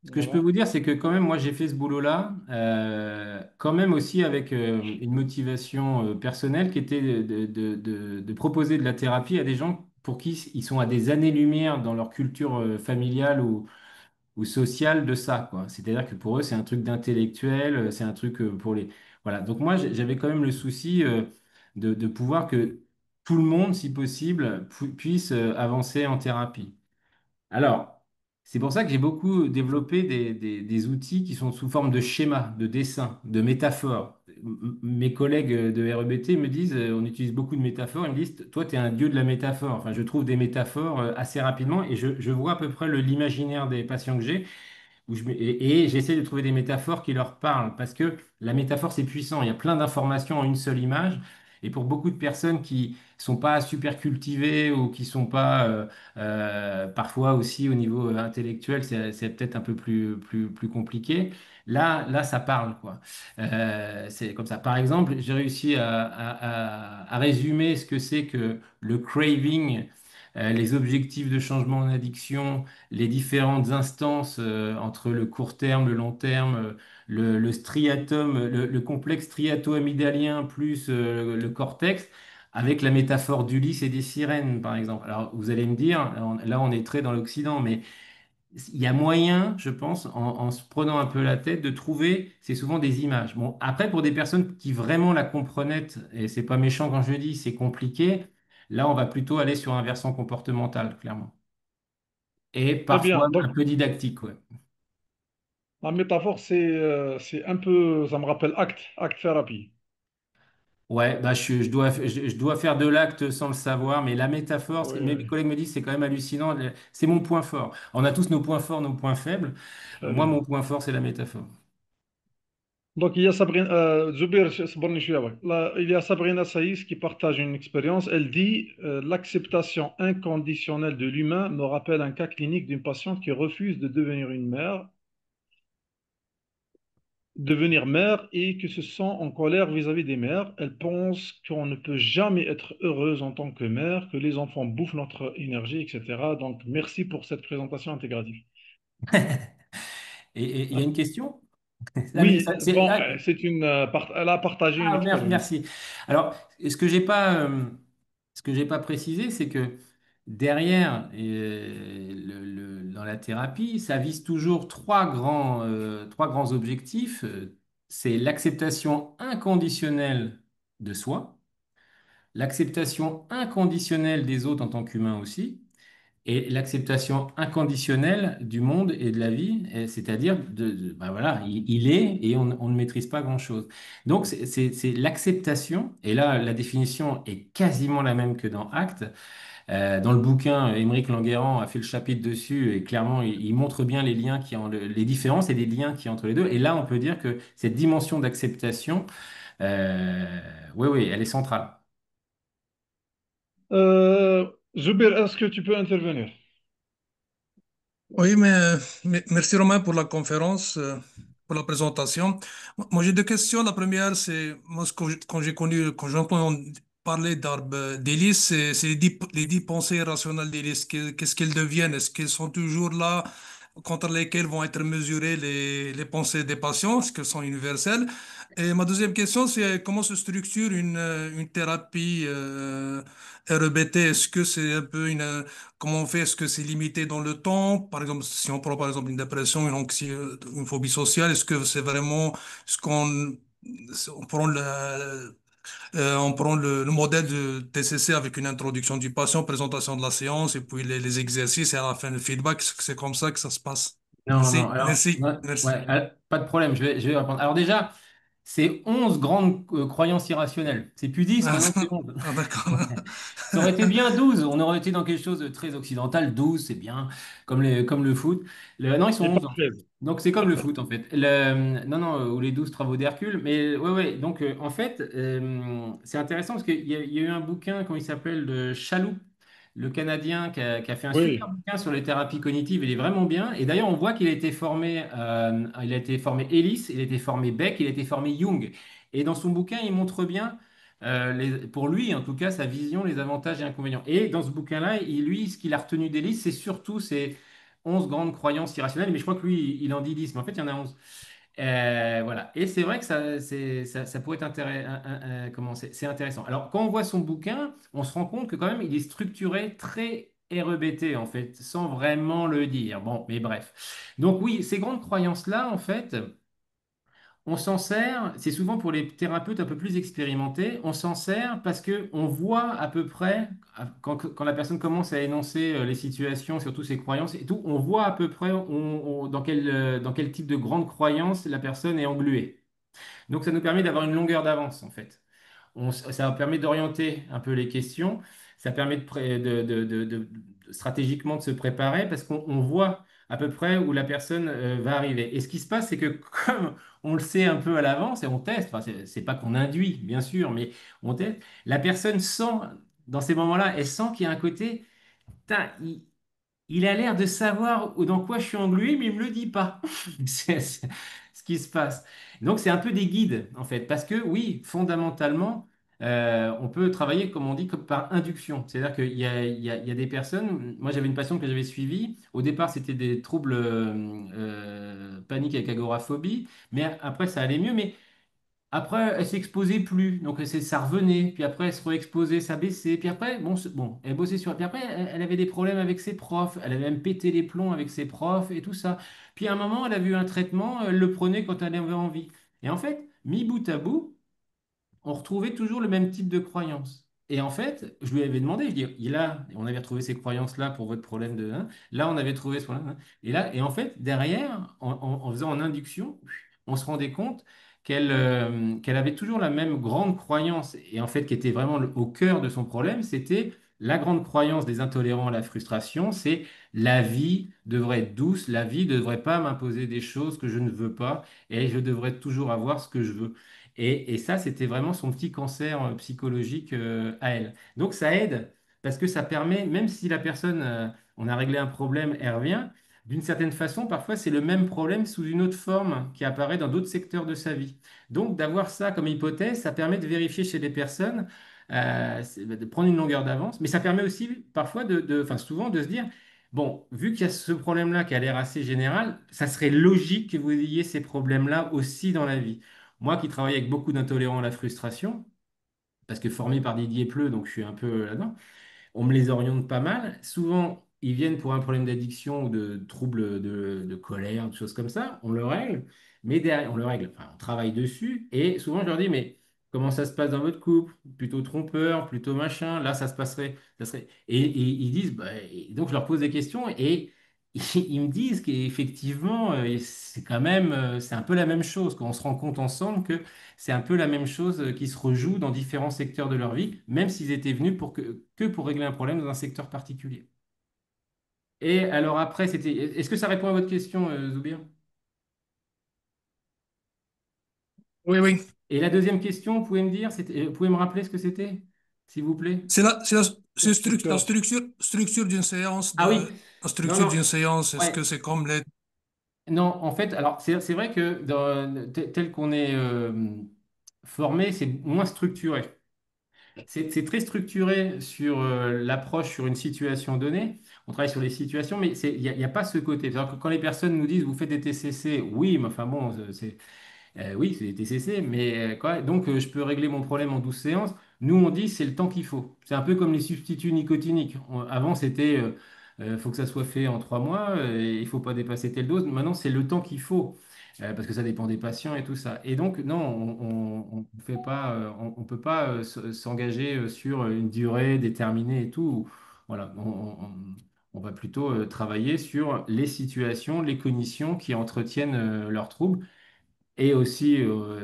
Ce que je peux Voilà. vous dire, c'est que quand même, moi j'ai fait ce boulot-là, quand même aussi avec une motivation personnelle qui était de proposer de la thérapie à des gens pour qui ils sont à des années-lumière dans leur culture familiale ou social de ça, quoi. C'est-à-dire que pour eux, c'est un truc d'intellectuel, c'est un truc pour les... Voilà. Donc moi, j'avais quand même le souci de pouvoir que tout le monde, si possible, puisse avancer en thérapie. Alors, c'est pour ça que j'ai beaucoup développé des outils qui sont sous forme de schémas, de dessins, de métaphores. Mes collègues de REBT me disent, on utilise beaucoup de métaphores, ils me disent, toi, tu es un dieu de la métaphore. Enfin, je trouve des métaphores assez rapidement et je vois à peu près l'imaginaire des patients que j'ai et j'essaie de trouver des métaphores qui leur parlent parce que la métaphore, c'est puissant. Il y a plein d'informations en une seule image. Et pour beaucoup de personnes qui sont pas super cultivées ou qui sont pas parfois aussi au niveau intellectuel, c'est peut-être un peu plus compliqué. Là, ça parle, quoi. C'est comme ça. Par exemple, j'ai réussi à résumer ce que c'est que le craving, les objectifs de changement en addiction, les différentes instances entre le court terme, le long terme, le striatum, le complexe striato-amygdalien plus le cortex, avec la métaphore d'Ulysse et des sirènes, par exemple. Alors, vous allez me dire, là, on est très dans l'Occident, mais il y a moyen, je pense, en se prenant un peu la tête, de trouver, c'est souvent des images. Bon, après, pour des personnes qui vraiment la comprenaient, et c'est pas méchant quand je dis, c'est compliqué, là, on va plutôt aller sur un versant comportemental, clairement. Et Très bien. parfois un Donc, peu didactique, ouais. la métaphore, c'est un peu, ça me rappelle acte thérapie. Ouais, bah je dois faire de l'acte sans le savoir, mais la métaphore, Oui, mes oui, collègues me disent c'est quand même hallucinant. C'est mon point fort. On a tous nos points forts, nos points faibles. très Moi, mon bien. point fort, c'est la métaphore. Donc, il y a Sabrina, Zubair, صبرني شوية بقى. Là, il y a Sabrina Saïs qui partage une expérience. Elle dit l'acceptation inconditionnelle de l'humain me rappelle un cas clinique d'une patiente qui refuse de devenir mère et qui se sent en colère vis-à-vis des mères. Elle pense qu'on ne peut jamais être heureuse en tant que mère, que les enfants bouffent notre énergie, etc. Donc, merci pour cette présentation intégrative. Et il y a une question? Ah, mais Oui, bon, elle a partagé une expérience. merci. Alors, ce que j'ai pas précisé, c'est que derrière, dans la thérapie, ça vise toujours trois grands objectifs. C'est l'acceptation inconditionnelle de soi, l'acceptation inconditionnelle des autres en tant qu'humain aussi, et l'acceptation inconditionnelle du monde et de la vie, c'est-à-dire bah voilà, il est et on ne maîtrise pas grand-chose. Donc c'est l'acceptation, et là la définition est quasiment la même que dans Acte. Dans le bouquin, Émeric Languerrand a fait le chapitre dessus et clairement il montre bien les liens les différences et les liens qui y a entre les deux. Et là on peut dire que cette dimension d'acceptation, oui, oui, elle est centrale. Zubair, est-ce que tu peux intervenir? Oui, merci Romain pour la conférence, pour la présentation. Moi, j'ai deux questions. La première, c'est moi, quand j'entends parler d'arbres d'hélice, c'est les dix pensées rationnelles d'hélice. Qu'est-ce qu'elles deviennent? Est-ce qu'elles sont toujours là? contre lesquelles vont être mesurées les pensées des patients, ce que sont universelles. Et ma deuxième question, c'est comment se structure une thérapie REBT? Est-ce que c'est un peu comment on fait? Est-ce que c'est limité dans le temps? Par exemple, si on prend par exemple une dépression, une phobie sociale, est-ce que c'est vraiment ce qu'on on prend on prend le modèle de TCC avec une introduction du patient, présentation de la séance et puis les exercices et à la fin le feedback. C'est comme ça que ça se passe. Non, non, Merci, alors, merci, ouais, merci. ouais, pas de problème, je vais répondre. Alors déjà, c'est 11 grandes croyances irrationnelles. C'est plus 10, maintenant c'est 11. Ah, d'accord. Ça aurait été bien 12, on aurait été dans quelque chose de très occidental. 12, c'est bien, comme le foot. Non, ils sont Et pas 11 en fait. 13. Donc c'est comme le foot en fait. Non, non, ou les 12 travaux d'Hercule. Mais ouais, ouais. Donc en fait, c'est intéressant parce qu'il y a eu un bouquin, comment il s'appelle, de Chaloux, le Canadien, qui a fait un super Oui, bouquin sur les thérapies cognitives. Il est vraiment bien. Et d'ailleurs, on voit qu'il a été formé, Ellis, il a été formé Beck, il a été formé Jung. Et dans son bouquin, il montre bien pour lui, en tout cas, sa vision, les avantages et inconvénients. Et dans ce bouquin-là, lui, ce qu'il a retenu d'Élise, c'est surtout ces 11 grandes croyances irrationnelles. Mais je crois que lui, il en dit 10, mais en fait, il y en a 11. Voilà. Et c'est vrai que ça pourrait être comment c'est intéressant. Alors, quand on voit son bouquin, on se rend compte que quand même, il est structuré très REBT, en fait, sans vraiment le dire. Bon, mais bref. Donc oui, ces grandes croyances-là, en fait, on s'en sert, c'est souvent pour les thérapeutes un peu plus expérimentés, on s'en sert parce que on voit à peu près, quand la personne commence à énoncer les situations, surtout ses croyances et tout, on voit à peu près dans quel type de grande croyance la personne est engluée. Donc ça nous permet d'avoir une longueur d'avance en fait. Ça permet d'orienter un peu les questions, ça permet stratégiquement de se préparer parce qu'on voit à peu près où la personne va arriver. Et ce qui se passe, c'est que comme on le sait un peu à l'avance et on teste, enfin, c'est pas qu'on induit, bien sûr, mais on teste, la personne sent, dans ces moments-là, elle sent qu'il y a un côté, putain, il a l'air de savoir dans quoi je suis englué, mais il me le dit pas. C'est ce qui se passe. Donc, c'est un peu des guides, en fait, parce que oui, fondamentalement, on peut travailler, comme on dit, comme par induction. C'est-à-dire qu'il y a des personnes, moi j'avais une patiente que j'avais suivie, au départ c'était des troubles panique avec agoraphobie, mais après ça allait mieux, mais après, elle s'exposait plus, donc ça revenait. Puis après, elle se re-exposait, ça baissait. Puis après, bon, bon, elle bossait sur. Puis après, elle avait des problèmes avec ses profs. Elle avait même pété les plombs avec ses profs et tout ça. Puis à un moment, elle a vu un traitement, elle le prenait quand elle avait envie. Et en fait, mis bout à bout, on retrouvait toujours le même type de croyance. Et en fait, je lui avais demandé, je dis, on avait retrouvé ces croyances-là pour votre problème de, hein. Là, on avait trouvé ce problème, hein. Et là, et en fait, derrière, en faisant en induction, on se rendait compte qu'elle avait toujours la même grande croyance, et en fait, qui était vraiment au cœur de son problème, c'était la grande croyance des intolérants à la frustration, c'est la vie devrait être douce, la vie ne devrait pas m'imposer des choses que je ne veux pas, et je devrais toujours avoir ce que je veux. Et ça, c'était vraiment son petit cancer psychologique à elle. Donc ça aide parce que ça permet, même si la personne, on a réglé un problème, elle revient, d'une certaine façon, parfois c'est le même problème sous une autre forme qui apparaît dans d'autres secteurs de sa vie. Donc d'avoir ça comme hypothèse, ça permet de vérifier chez des personnes, de prendre une longueur d'avance, mais ça permet aussi parfois enfin souvent de se dire, bon, vu qu'il y a ce problème-là qui a l'air assez général, ça serait logique que vous ayez ces problèmes-là aussi dans la vie. Moi qui travaille avec beaucoup d'intolérants à la frustration, parce que formé par Didier Pleu, donc je suis un peu là-dedans, on me les oriente pas mal. Souvent, ils viennent pour un problème d'addiction ou de troubles de colère, de choses comme ça. On le règle, mais derrière, on le règle, enfin, on travaille dessus. Et souvent, je leur dis, mais comment ça se passe dans votre couple? Plutôt trompeur, plutôt machin. Là, ça se passerait, ça serait. Et ils disent, bah, et donc je leur pose des questions et ils me disent qu'effectivement, c'est quand même, c'est un peu la même chose, qu'on se rend compte ensemble que c'est un peu la même chose qui se rejoue dans différents secteurs de leur vie, même s'ils étaient venus que pour régler un problème dans un secteur particulier. Et alors après, est-ce que ça répond à votre question, Zoubir? Oui, oui. Et la deuxième question, vous pouvez me dire, vous pouvez me rappeler ce que c'était, s'il vous plaît? La super. structure d'une séance Ah oui, la non, structure non, d'une séance, est-ce que ouais. c'est comme les... Non, en fait, alors c'est vrai que tel qu'on est formé, c'est moins structuré. C'est très structuré sur l'approche sur une situation donnée. on travaille sur les situations, mais il y a pas ce côté. C'est-à-dire que quand les personnes nous disent, vous faites des TCC, oui, mais enfin bon, oui, c'est des TCC, mais quoi, donc je peux régler mon problème en 12 séances. Nous, on dit c'est le temps qu'il faut. C'est un peu comme les substituts nicotiniques. Avant, c'était faut que ça soit fait en 3 mois, et il faut pas dépasser telle dose. Maintenant, c'est le temps qu'il faut, parce que ça dépend des patients et tout ça. Et donc, non, on fait pas, on peut pas s'engager sur une durée déterminée et tout. Voilà, on va plutôt travailler sur les situations, les cognitions qui entretiennent leurs troubles. Et aussi,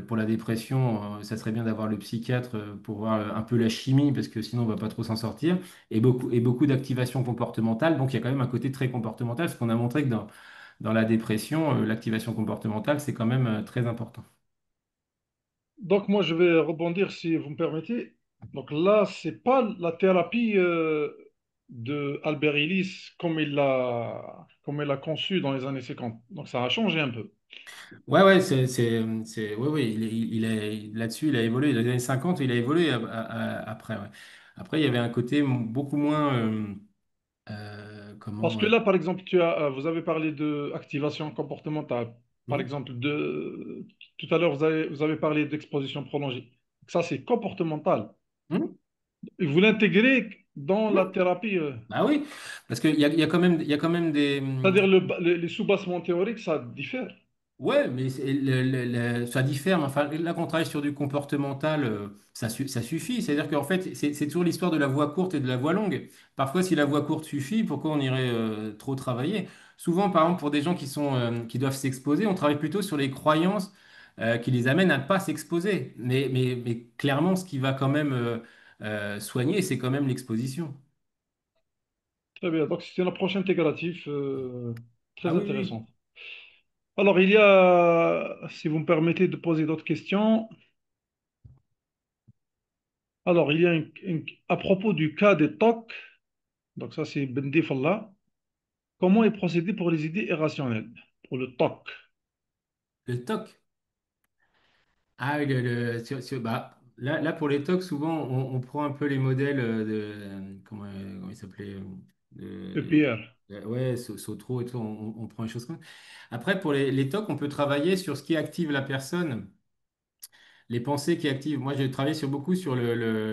pour la dépression, ça serait bien d'avoir le psychiatre pour voir un peu la chimie, parce que sinon on va pas trop s'en sortir. Et beaucoup d'activation comportementale. Donc il y a quand même un côté très comportemental, parce qu'on a montré que dans la dépression, l'activation comportementale, c'est quand même très important. Donc moi, je vais rebondir si vous me permettez. Donc là, c'est pas la thérapie de Albert Ellis comme il l'a conçue dans les années 50. Donc ça a changé un peu. Ouais, ouais, ouais, ouais, là-dessus, il a évolué. Dans les années 50, il a évolué après. Ouais. Après, il y avait un côté beaucoup moins, Parce comment, que là, par exemple, vous avez parlé de activation comportementale. Par hmm? exemple, tout à l'heure, vous avez parlé d'exposition prolongée. Ça, c'est comportemental. Hmm? Et vous l'intégrez dans la Hmm? thérapie. Ah oui, parce qu'il y a quand même, il y a quand même des. C'est-à-dire les sous-bassements théoriques, ça diffère. Ouais, mais ça diffère. Mais enfin, là, qu'on travaille sur du comportemental, ça suffit. C'est-à-dire qu'en fait, c'est toujours l'histoire de la voie courte et de la voie longue. Parfois, si la voie courte suffit, pourquoi on irait trop travailler? Souvent, par exemple, pour des gens qui doivent s'exposer, on travaille plutôt sur les croyances qui les amènent à ne pas s'exposer. Mais clairement, ce qui va quand même soigner, c'est quand même l'exposition. Très bien. Donc, c'est une approche intégrative Ah très oui, oui. intéressante. Alors, il y a, si vous me permettez de poser d'autres questions, alors, il y a à propos du cas des TOC, donc ça, c'est Bendi Fallah, comment est procédé pour les idées irrationnelles, pour le TOC? Le TOC. Ah, oui, bah, là, pour les talks, souvent, on prend un peu les modèles comment il s'appelait EPR. ouais, Sotro et tout, on prend les choses comme ça. Après, pour les talks, on peut travailler sur ce qui active la personne, les pensées qui activent. Moi, j'ai travaillé beaucoup sur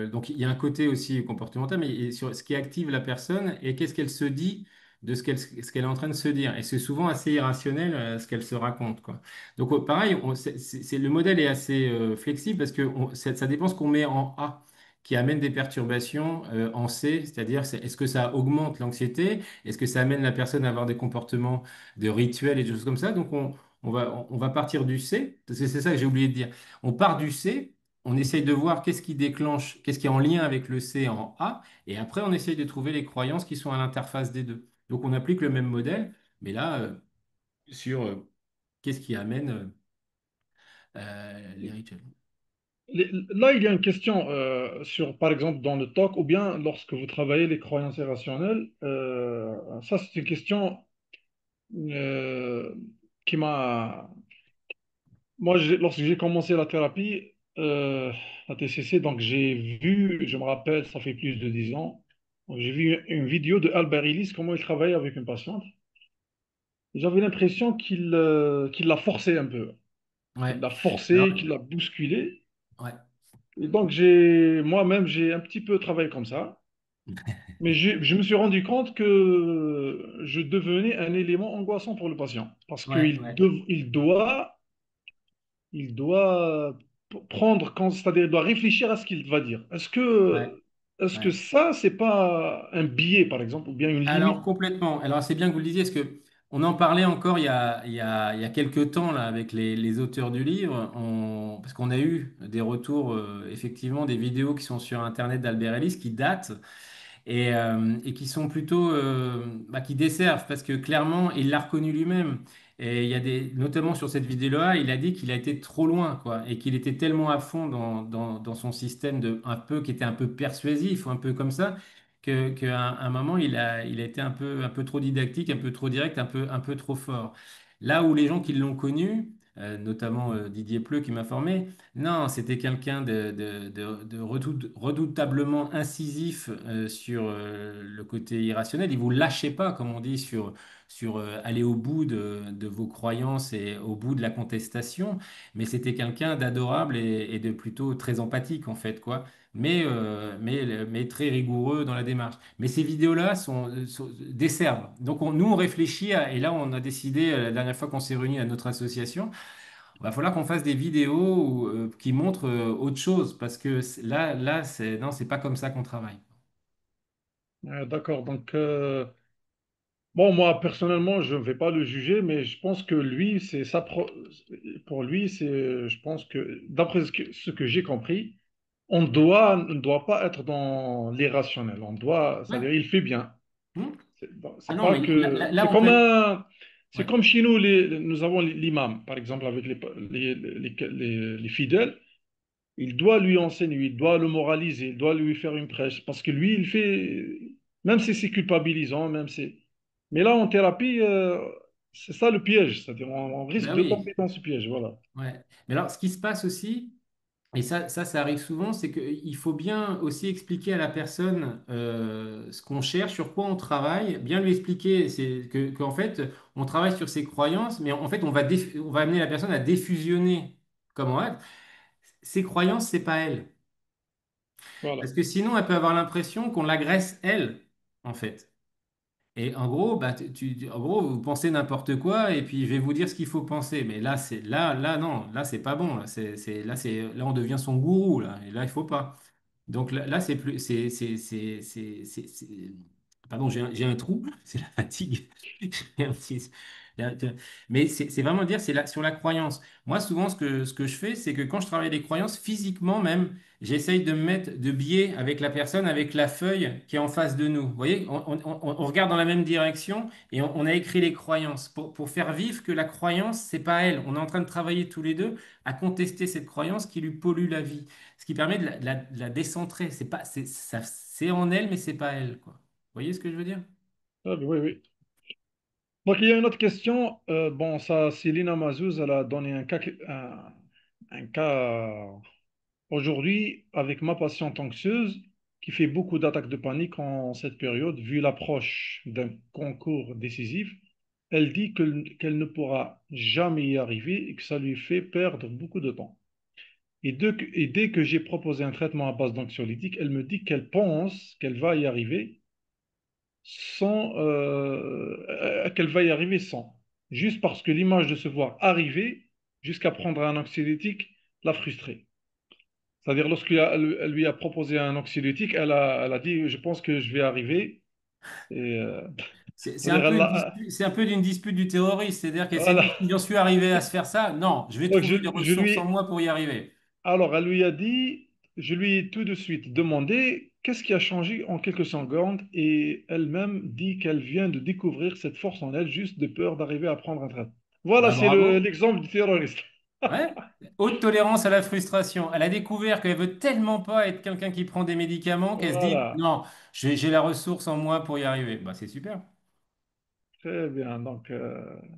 donc, il y a un côté aussi comportemental, mais sur ce qui active la personne et qu'est-ce qu'elle se dit de ce qu'elle est en train de se dire. Et c'est souvent assez irrationnel, ce qu'elle se raconte, quoi. Donc, pareil, le modèle est assez flexible parce que ça dépend ce qu'on met en A qui amène des perturbations en C, c'est-à-dire est-ce que ça augmente l'anxiété? Est-ce que ça amène la personne à avoir des comportements de rituels et des choses comme ça? Donc, on va partir du C, parce que c'est ça que j'ai oublié de dire. On part du C, on essaye de voir qu'est-ce qui déclenche, qu'est-ce qui est en lien avec le C en A, et après on essaye de trouver les croyances qui sont à l'interface des deux. Donc on applique le même modèle, mais là, sur qu'est-ce qui amène les rituels. Là, il y a une question sur, par exemple, dans le TOC, ou bien lorsque vous travaillez les croyances irrationnelles. Ça, c'est une question euh, qui m'a... Moi, lorsque j'ai commencé la thérapie, la TCC, donc j'ai vu, je me rappelle, ça fait plus de 10 ans, j'ai vu une vidéo de Albert Ellis, comment il travaillait avec une patiente. J'avais l'impression qu'il l'a forcé un peu, Ouais. qu'il l'a Alors, forcé, qu'il l'a bousculé. ouais. Et donc, moi-même, j'ai un petit peu travaillé comme ça. Mais je me suis rendu compte que je devenais un élément angoissant pour le patient. Parce Ouais, qu'il ouais, il doit prendre, c'est-à-dire il doit réfléchir à ce qu'il va dire. ouais, Est-ce que ouais. ça, c'est pas un biais, par exemple, ou bien une Alors limite? complètement. Alors c'est bien que vous le disiez, parce que on en parlait encore il y a quelques temps là, avec les auteurs du livre, parce qu'on a eu des retours, effectivement, des vidéos qui sont sur Internet d'Albert Ellis qui datent et qui sont plutôt qui desservent parce que clairement il l'a reconnu lui-même. Et il y a notamment sur cette vidéo-là, il a dit qu'il a été trop loin, quoi, et qu'il était tellement à fond dans son système un peu qui était un peu persuasif ou un peu comme ça qu'à un moment il a été un peu trop didactique, un peu trop direct, un peu trop fort. Là où les gens qui l'ont connu notamment Didier Pleu qui m'a formé. Non, c'était quelqu'un de redoutablement incisif sur le côté irrationnel. Il vous lâchait pas, comme on dit, sur aller au bout de vos croyances et au bout de la contestation. Mais c'était quelqu'un d'adorable et de plutôt très empathique, en fait, quoi. Mais très rigoureux dans la démarche. Mais ces vidéos-là desservent. Donc nous, on réfléchit et là, on a décidé, la dernière fois qu'on s'est réunis à notre association, il va falloir qu'on fasse des vidéos qui montrent autre chose, parce que là, non, c'est pas comme ça qu'on travaille. D'accord. Donc, bon, moi, personnellement, je ne vais pas le juger, mais je pense que lui, pour lui, je pense que, d'après ce que j'ai compris, ne doit pas être dans l'irrationnel. Ouais. C'est-à-dire, il fait bien. Hmm. Ah C'est non, pas mais que, là, on peut être. c'est Ouais. comme chez nous, nous avons l'imam, par exemple, avec les fidèles. Il doit lui enseigner, il doit le moraliser, il doit lui faire une prêche. Parce que lui, il fait, même si c'est culpabilisant, même si. Mais là, en thérapie, c'est ça le piège. C'est-à-dire, on risque Ben de oui. tomber dans ce piège. Voilà. Ouais. Mais alors, ce qui se passe aussi, et ça arrive souvent, c'est qu'il faut bien aussi expliquer à la personne ce qu'on cherche, sur quoi on travaille, bien lui expliquer qu'en fait, on travaille sur ses croyances, mais en fait, on va amener la personne à défusionner. Comment être. Ses croyances, c'est pas elle. Voilà. Parce que sinon, elle peut avoir l'impression qu'on l'agresse, elle, en fait. Et en gros, bah, en gros, vous pensez n'importe quoi, et puis je vais vous dire ce qu'il faut penser. Mais non, là, c'est pas bon. Là, on devient son gourou, là. Et là, il faut pas. Donc là, c'est plus, pardon, j'ai un trou, c'est la fatigue. J'ai un petit- Mais c'est vraiment dire, sur la croyance. Moi, souvent, ce que je fais, c'est que quand je travaille les croyances, physiquement même, j'essaye de me mettre de biais avec la personne, avec la feuille qui est en face de nous. Vous voyez, on regarde dans la même direction et on a écrit les croyances pour faire vivre que la croyance, c'est pas elle. On est en train de travailler tous les deux à contester cette croyance qui lui pollue la vie. Ce qui permet de la décentrer. C'est pas, c'est en elle, mais c'est pas elle, quoi. Vous voyez ce que je veux dire? Ah, oui, oui. Donc, il y a une autre question. Bon, ça, Céline Mazouz, elle a donné un cas aujourd'hui avec ma patiente anxieuse qui fait beaucoup d'attaques de panique en cette période, vu l'approche d'un concours décisif. Elle dit qu'elle ne pourra jamais y arriver et que ça lui fait perdre beaucoup de temps. Et dès que j'ai proposé un traitement à base d'anxiolytique, elle me dit qu'elle pense qu'elle va y arriver sans. Juste parce que l'image de se voir arriver jusqu'à prendre un anxiolytique l'a frustrée. C'est-à-dire, elle lui a proposé un anxiolytique, elle a dit, je pense que je vais arriver. Et, C'est un c'est-à-dire, peu c'est un peu d'une dispute du terroriste. C'est-à-dire qu'elle s'est voilà. dit, si j'en suis arrivé à se faire ça, non, je vais Donc, trouver des ressources en moi pour y arriver. alors, elle lui a dit, je lui ai tout de suite demandé qu'est-ce qui a changé en quelques secondes et elle-même dit qu'elle vient de découvrir cette force en elle, juste de peur d'arriver à prendre un trait. Voilà, Bah c'est bravo. l'exemple du terroriste. Ouais. Haute tolérance à la frustration. Elle a découvert qu'elle veut tellement pas être quelqu'un qui prend des médicaments qu'elle se dit, Voilà, non, j'ai la ressource en moi pour y arriver. Bah, c'est super. très bien. Donc,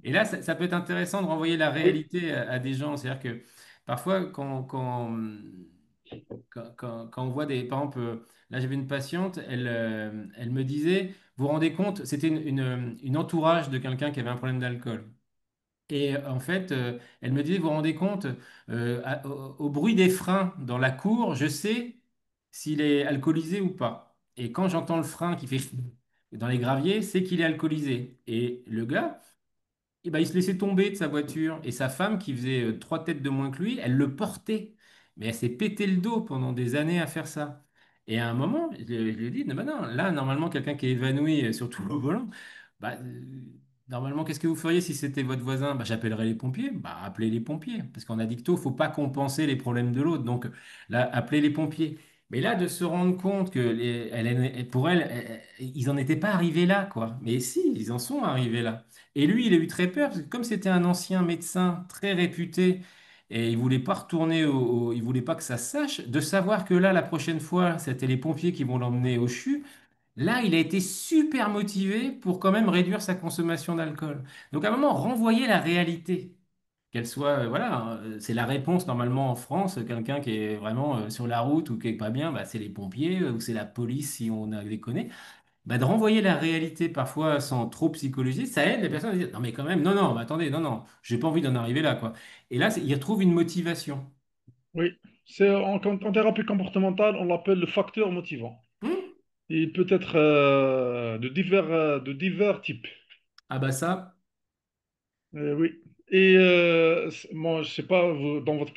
Et là, ça peut être intéressant de renvoyer la oui, réalité à des gens. C'est-à-dire que parfois, quand on voit des. Par exemple, là, j'avais une patiente, elle me disait, vous vous rendez compte, c'était une entourage de quelqu'un qui avait un problème d'alcool. Et en fait, elle me disait, vous vous rendez compte, au bruit des freins dans la cour, je sais s'il est alcoolisé ou pas. Et quand j'entends le frein qui fait dans les graviers, c'est qu'il est alcoolisé. Et le gars, eh ben, il se laissait tomber de sa voiture. Et sa femme, qui faisait trois têtes de moins que lui, elle le portait. Mais elle s'est pété le dos pendant des années à faire ça. Et à un moment, je lui ai dit, non, bah non, là, normalement, quelqu'un qui est évanoui, surtout au volant, bah, normalement, qu'est-ce que vous feriez si c'était votre voisin? Bah, j'appellerais les pompiers. Bah, appelez les pompiers. Parce qu'en addicto, il ne faut pas compenser les problèmes de l'autre. Donc, là, appelez les pompiers. Mais là, de se rendre compte que pour elle, ils n'en étaient pas arrivés là, quoi. Mais si, ils en sont arrivés là. Et lui, il a eu très peur, parce que comme c'était un ancien médecin très réputé, et il voulait pas retourner il voulait pas que ça se sache, de savoir que là, la prochaine fois, c'était les pompiers qui vont l'emmener au CHU, là, il a été super motivé pour quand même réduire sa consommation d'alcool. Donc à un moment, renvoyer la réalité. qu'elle soit, voilà, c'est la réponse normalement en France, quelqu'un qui est vraiment sur la route ou qui est pas bien, bah, c'est les pompiers ou c'est la police si on a déconné. Bah, de renvoyer la réalité parfois sans trop psychologiser, ça aide les personnes à dire non mais quand même, non, non, mais attendez, non, non, j'ai pas envie d'en arriver là, quoi. Et là, ils retrouvent une motivation. Oui, en thérapie comportementale, on l'appelle le facteur motivant. Hmm. Il peut être de divers types. Ah bah ça, Oui. Et moi, je sais pas dans votre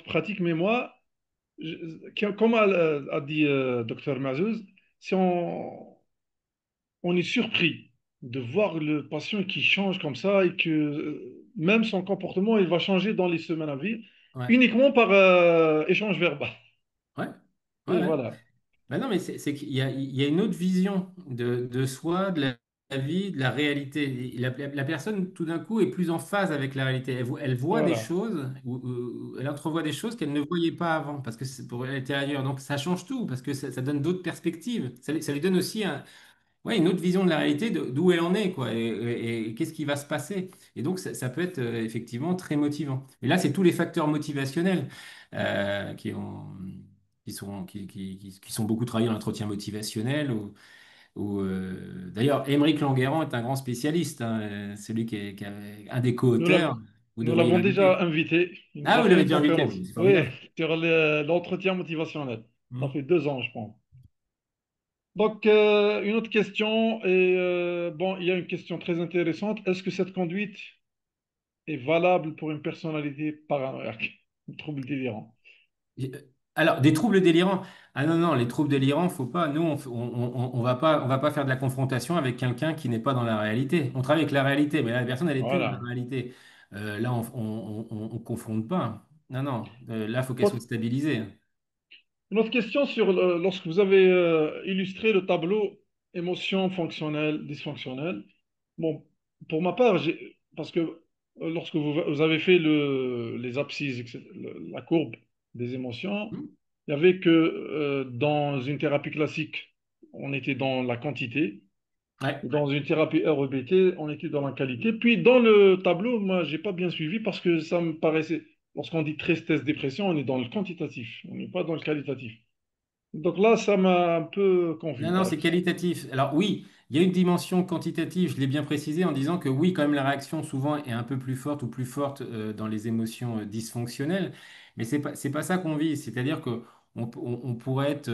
pratique, mais moi, comme a dit Dr Mazouz, si on est surpris de voir le patient qui change comme ça et que même son comportement, il va changer dans les semaines à venir, ouais, uniquement par échange verbal. ouais, ouais, Et ouais. voilà. Bah non, mais c'est qu'il y a une autre vision de soi, de la vie, de la réalité. Et la personne, tout d'un coup, est plus en phase avec la réalité. Elle voit des Voilà. choses, ou elle entrevoit des choses qu'elle ne voyait pas avant, parce que pour elle était ailleurs. Donc ça change tout, parce que ça donne d'autres perspectives. Ça lui donne aussi ouais, une autre vision de la réalité, d'où elle en est, quoi, et qu'est-ce qui va se passer. Et donc, ça peut être effectivement très motivant. Mais là, c'est tous les facteurs motivationnels qui qui sont beaucoup travaillés en entretien motivationnel. D'ailleurs, Émeric Languerrand est un grand spécialiste, hein, celui qui a un des Nous co-auteurs. l'avons Vous nous devriez l'avons déjà l'inviter. invité. Il nous Ah, a vous fait l'avez une déjà invité? conférence. Oui, c'est Oui, formidable. sur l'entretien motivationnel. Ça Hmm. fait 2 ans, je pense. Donc, une autre question, et bon, il y a une question très intéressante. Est-ce que cette conduite est valable pour une personnalité paranoïaque, un trouble délirant? Euh, Alors, des troubles délirants. Ah non, non, les troubles délirants, faut pas. Nous, on va pas faire de la confrontation avec quelqu'un qui n'est pas dans la réalité. On travaille avec la réalité, mais là, la personne, elle n'est plus dans la Voilà. réalité. Là, on confronte pas. Non, non. Là, il faut qu'elle soit Donc, stabilisée. une autre question sur lorsque vous avez illustré le tableau émotion fonctionnelle, dysfonctionnelle. Bon, pour ma part, parce que lorsque vous avez fait les abscisses, etc., la courbe des émotions, Hmm. il n'y avait que dans une thérapie classique, on était dans la quantité. Ouais. Dans une thérapie REBT, on était dans la qualité. Puis dans le tableau, moi, j'ai pas bien suivi parce que ça me paraissait, lorsqu'on dit tristesse, dépression, on est dans le quantitatif, on n'est pas dans le qualitatif. Donc là, ça m'a un peu confus. Non, non, Voilà. c'est qualitatif. Alors oui, il y a une dimension quantitative, je l'ai bien précisé en disant que oui, quand même, la réaction souvent est un peu plus forte ou plus forte dans les émotions dysfonctionnelles, mais c'est pas ça qu'on vise. C'est-à-dire que on pourrait être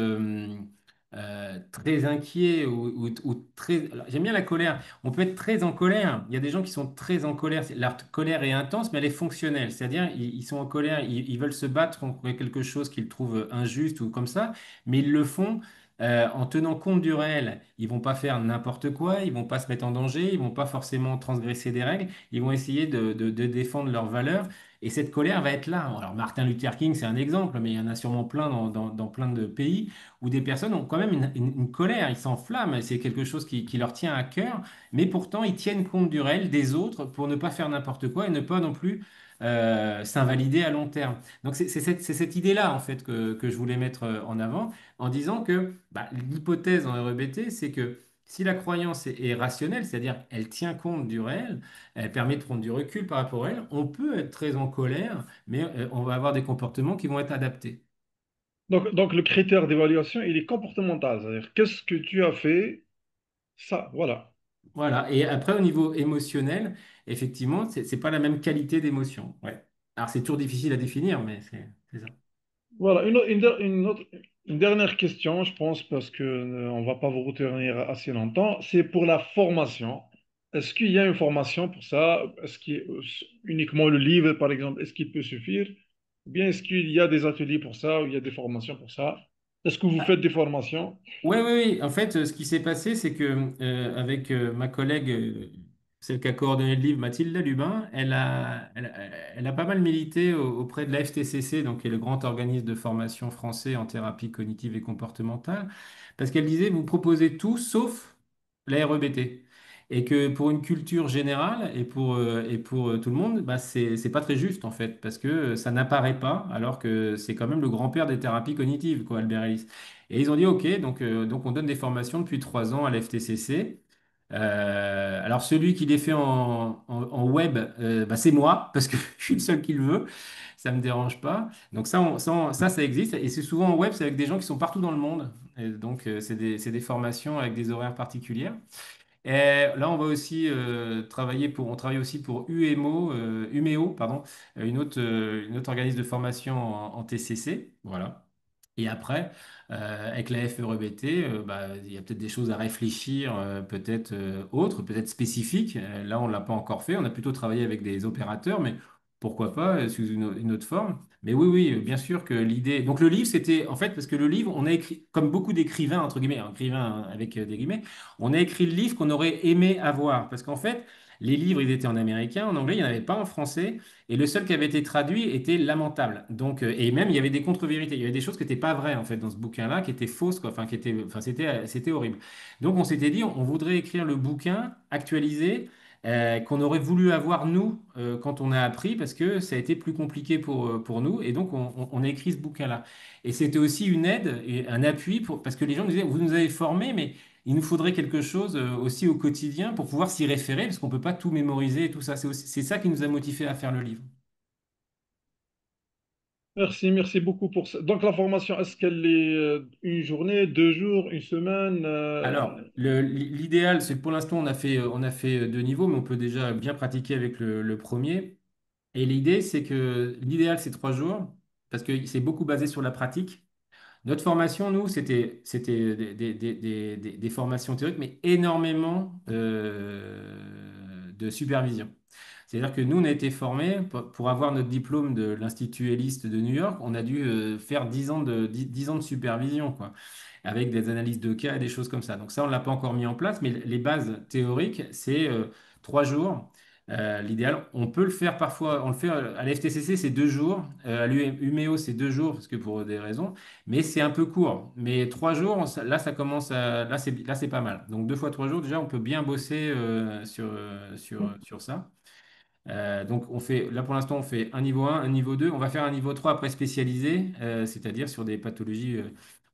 très inquiet ou très... J'aime bien la colère. On peut être très en colère. Il y a des gens qui sont très en colère. Leur colère est intense, mais elle est fonctionnelle. C'est-à-dire, ils sont en colère, ils veulent se battre contre quelque chose qu'ils trouvent injuste ou comme ça, mais ils le font en tenant compte du réel. Ils vont pas faire n'importe quoi, ils vont pas se mettre en danger, ils vont pas forcément transgresser des règles, ils vont essayer de défendre leurs valeurs. Et cette colère va être là. Alors Martin Luther King, c'est un exemple, mais il y en a sûrement plein dans plein de pays où des personnes ont quand même une colère, ils s'enflamment, c'est quelque chose qui leur tient à cœur, mais pourtant ils tiennent compte du réel des autres pour ne pas faire n'importe quoi et ne pas non plus s'invalider à long terme. Donc c'est cette idée-là en fait que je voulais mettre en avant en disant que bah, l'hypothèse en REBT, c'est que si la croyance est rationnelle, c'est-à-dire elle tient compte du réel, elle permet de prendre du recul par rapport à elle, on peut être très en colère, mais on va avoir des comportements qui vont être adaptés. Donc le critère d'évaluation, il est comportemental. C'est-à-dire, qu'est-ce que tu as fait? Ça, voilà. Voilà. Et après, au niveau émotionnel, effectivement, c'est pas la même qualité d'émotion. Ouais. Alors, c'est toujours difficile à définir, mais c'est ça. Voilà, une dernière question, je pense, parce que on va pas vous retenir assez longtemps. C'est pour la formation. Est-ce qu'il y a une formation pour ça? Est-ce qu'il y a uniquement le livre, par exemple, est-ce qu'il peut suffire? Ou bien est-ce qu'il y a des ateliers pour ça, ou il y a des formations pour ça? Est-ce que vous faites des formations? Oui, oui, oui. En fait, ce qui s'est passé, c'est que avec ma collègue, celle qui a coordonné le livre, Mathilde Lubin, elle a pas mal milité auprès de la FTCC, donc qui est le grand organisme de formation français en thérapie cognitive et comportementale, parce qu'elle disait, vous proposez tout sauf la REBT. Et que pour une culture générale et pour tout le monde, bah, c'est pas très juste en fait, parce que ça n'apparaît pas, alors que c'est quand même le grand-père des thérapies cognitives, quoi, Albert Ellis. Et ils ont dit OK, donc on donne des formations depuis 3 ans à l'FTCC. Alors celui qui les fait en web, bah, c'est moi, parce que je suis le seul qui le veut. Ça me dérange pas. Donc ça existe. Et c'est souvent en web, c'est avec des gens qui sont partout dans le monde. Et donc c'est des formations avec des horaires particulières. Et là, on va aussi on travaille aussi pour Umeo, pardon, une autre organisme de formation en TCC. Voilà. Et après, avec la FREBT, bah, il y a peut-être des choses à réfléchir, peut-être autres, peut-être spécifiques. Là, on ne l'a pas encore fait. On a plutôt travaillé avec des opérateurs, mais pourquoi pas sous une autre forme. Mais oui, oui, bien sûr que l'idée. Donc le livre, c'était en fait parce que le livre, on a écrit, comme beaucoup d'écrivains, entre guillemets, hein, écrivains avec des guillemets, on a écrit le livre qu'on aurait aimé avoir. Parce qu'en fait, les livres, ils étaient en américain, en anglais, il n'y en avait pas en français. Et le seul qui avait été traduit était lamentable. Donc, et même, il y avait des contre-vérités. Il y avait des choses qui n'étaient pas vraies, en fait, dans ce bouquin-là, qui étaient fausses, quoi. Enfin, c'était horrible. Donc, on s'était dit, on voudrait écrire le bouquin actualisé, qu'on aurait voulu avoir, nous, quand on a appris, parce que ça a été plus compliqué pour nous. Et donc, on a écrit ce bouquin-là. Et c'était aussi une aide et un appui parce que les gens nous disaient, vous nous avez formés, mais il nous faudrait quelque chose aussi au quotidien pour pouvoir s'y référer, parce qu'on ne peut pas tout mémoriser et tout ça. C'est ça qui nous a motivés à faire le livre. Merci, merci beaucoup pour ça. Donc la formation, est-ce qu'elle est une journée, 2 jours, une semaine Alors, l'idéal, c'est que pour l'instant, on a fait deux niveaux, mais on peut déjà bien pratiquer avec le premier. Et l'idée, c'est que l'idéal, c'est 3 jours, parce que c'est beaucoup basé sur la pratique. Notre formation, nous, c'était des formations théoriques, mais énormément de supervision. C'est-à-dire que nous, on a été formés pour avoir notre diplôme de l'Institut Ellis de New York. On a dû faire 10 ans 10 ans de supervision, quoi, avec des analyses de cas et des choses comme ça. Donc ça, on ne l'a pas encore mis en place, mais les bases théoriques, c'est 3 jours. L'idéal, on peut le faire parfois, on le fait à la FTCC, c'est 2 jours. À l'UMEO, c'est 2 jours, parce que pour des raisons, mais c'est un peu court. Mais 3 jours, là, ça commence là, c'est pas mal. Donc 2 fois 3 jours, déjà, on peut bien bosser sur ça. Donc là pour l'instant on fait un niveau 1, un niveau 2. On va faire un niveau 3 après spécialisé, c'est-à-dire sur des pathologies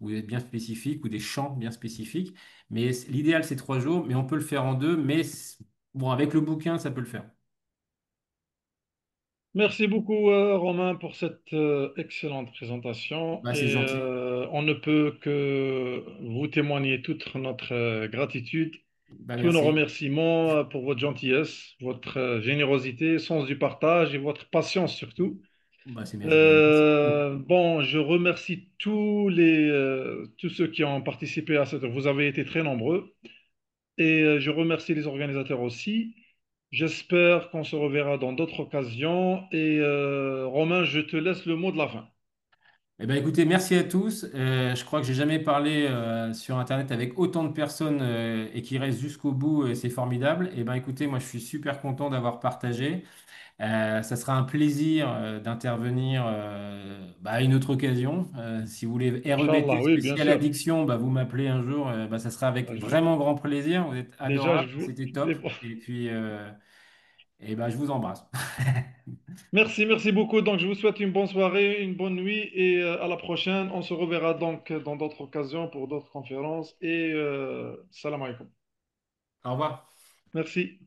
bien spécifiques ou des champs bien spécifiques. Mais l'idéal c'est 3 jours, mais on peut le faire en deux. Mais bon, avec le bouquin ça peut le faire. Merci beaucoup, Romain, pour cette excellente présentation. Bah, c'est Et gentil. on ne peut que vous témoigner toute notre gratitude, Bah, tous nos merci. remerciements pour votre gentillesse, votre générosité, sens du partage et votre patience surtout. Bah, merci. Bon, je remercie tous ceux qui ont participé à cette. Vous avez été très nombreux. Et je remercie les organisateurs aussi. J'espère qu'on se reverra dans d'autres occasions. Et Romain, je te laisse le mot de la fin. Eh ben, écoutez, merci à tous. Je crois que j'ai jamais parlé sur Internet avec autant de personnes et qui restent jusqu'au bout. C'est formidable. Eh ben, écoutez, moi, je suis super content d'avoir partagé. Ça sera un plaisir d'intervenir bah, à une autre occasion. Si vous voulez Inch'Allah, REBT oui, bien spécial sûr. addiction, bah, vous m'appelez un jour. Bah, ça sera avec Je- vraiment grand plaisir. Vous êtes déjà, adorables. C'était top. Et puis, bah, je vous embrasse. merci, merci beaucoup. Donc, je vous souhaite une bonne soirée, une bonne nuit et à la prochaine. On se reverra donc dans d'autres occasions pour d'autres conférences. Et salam alaikum. Au revoir. Merci.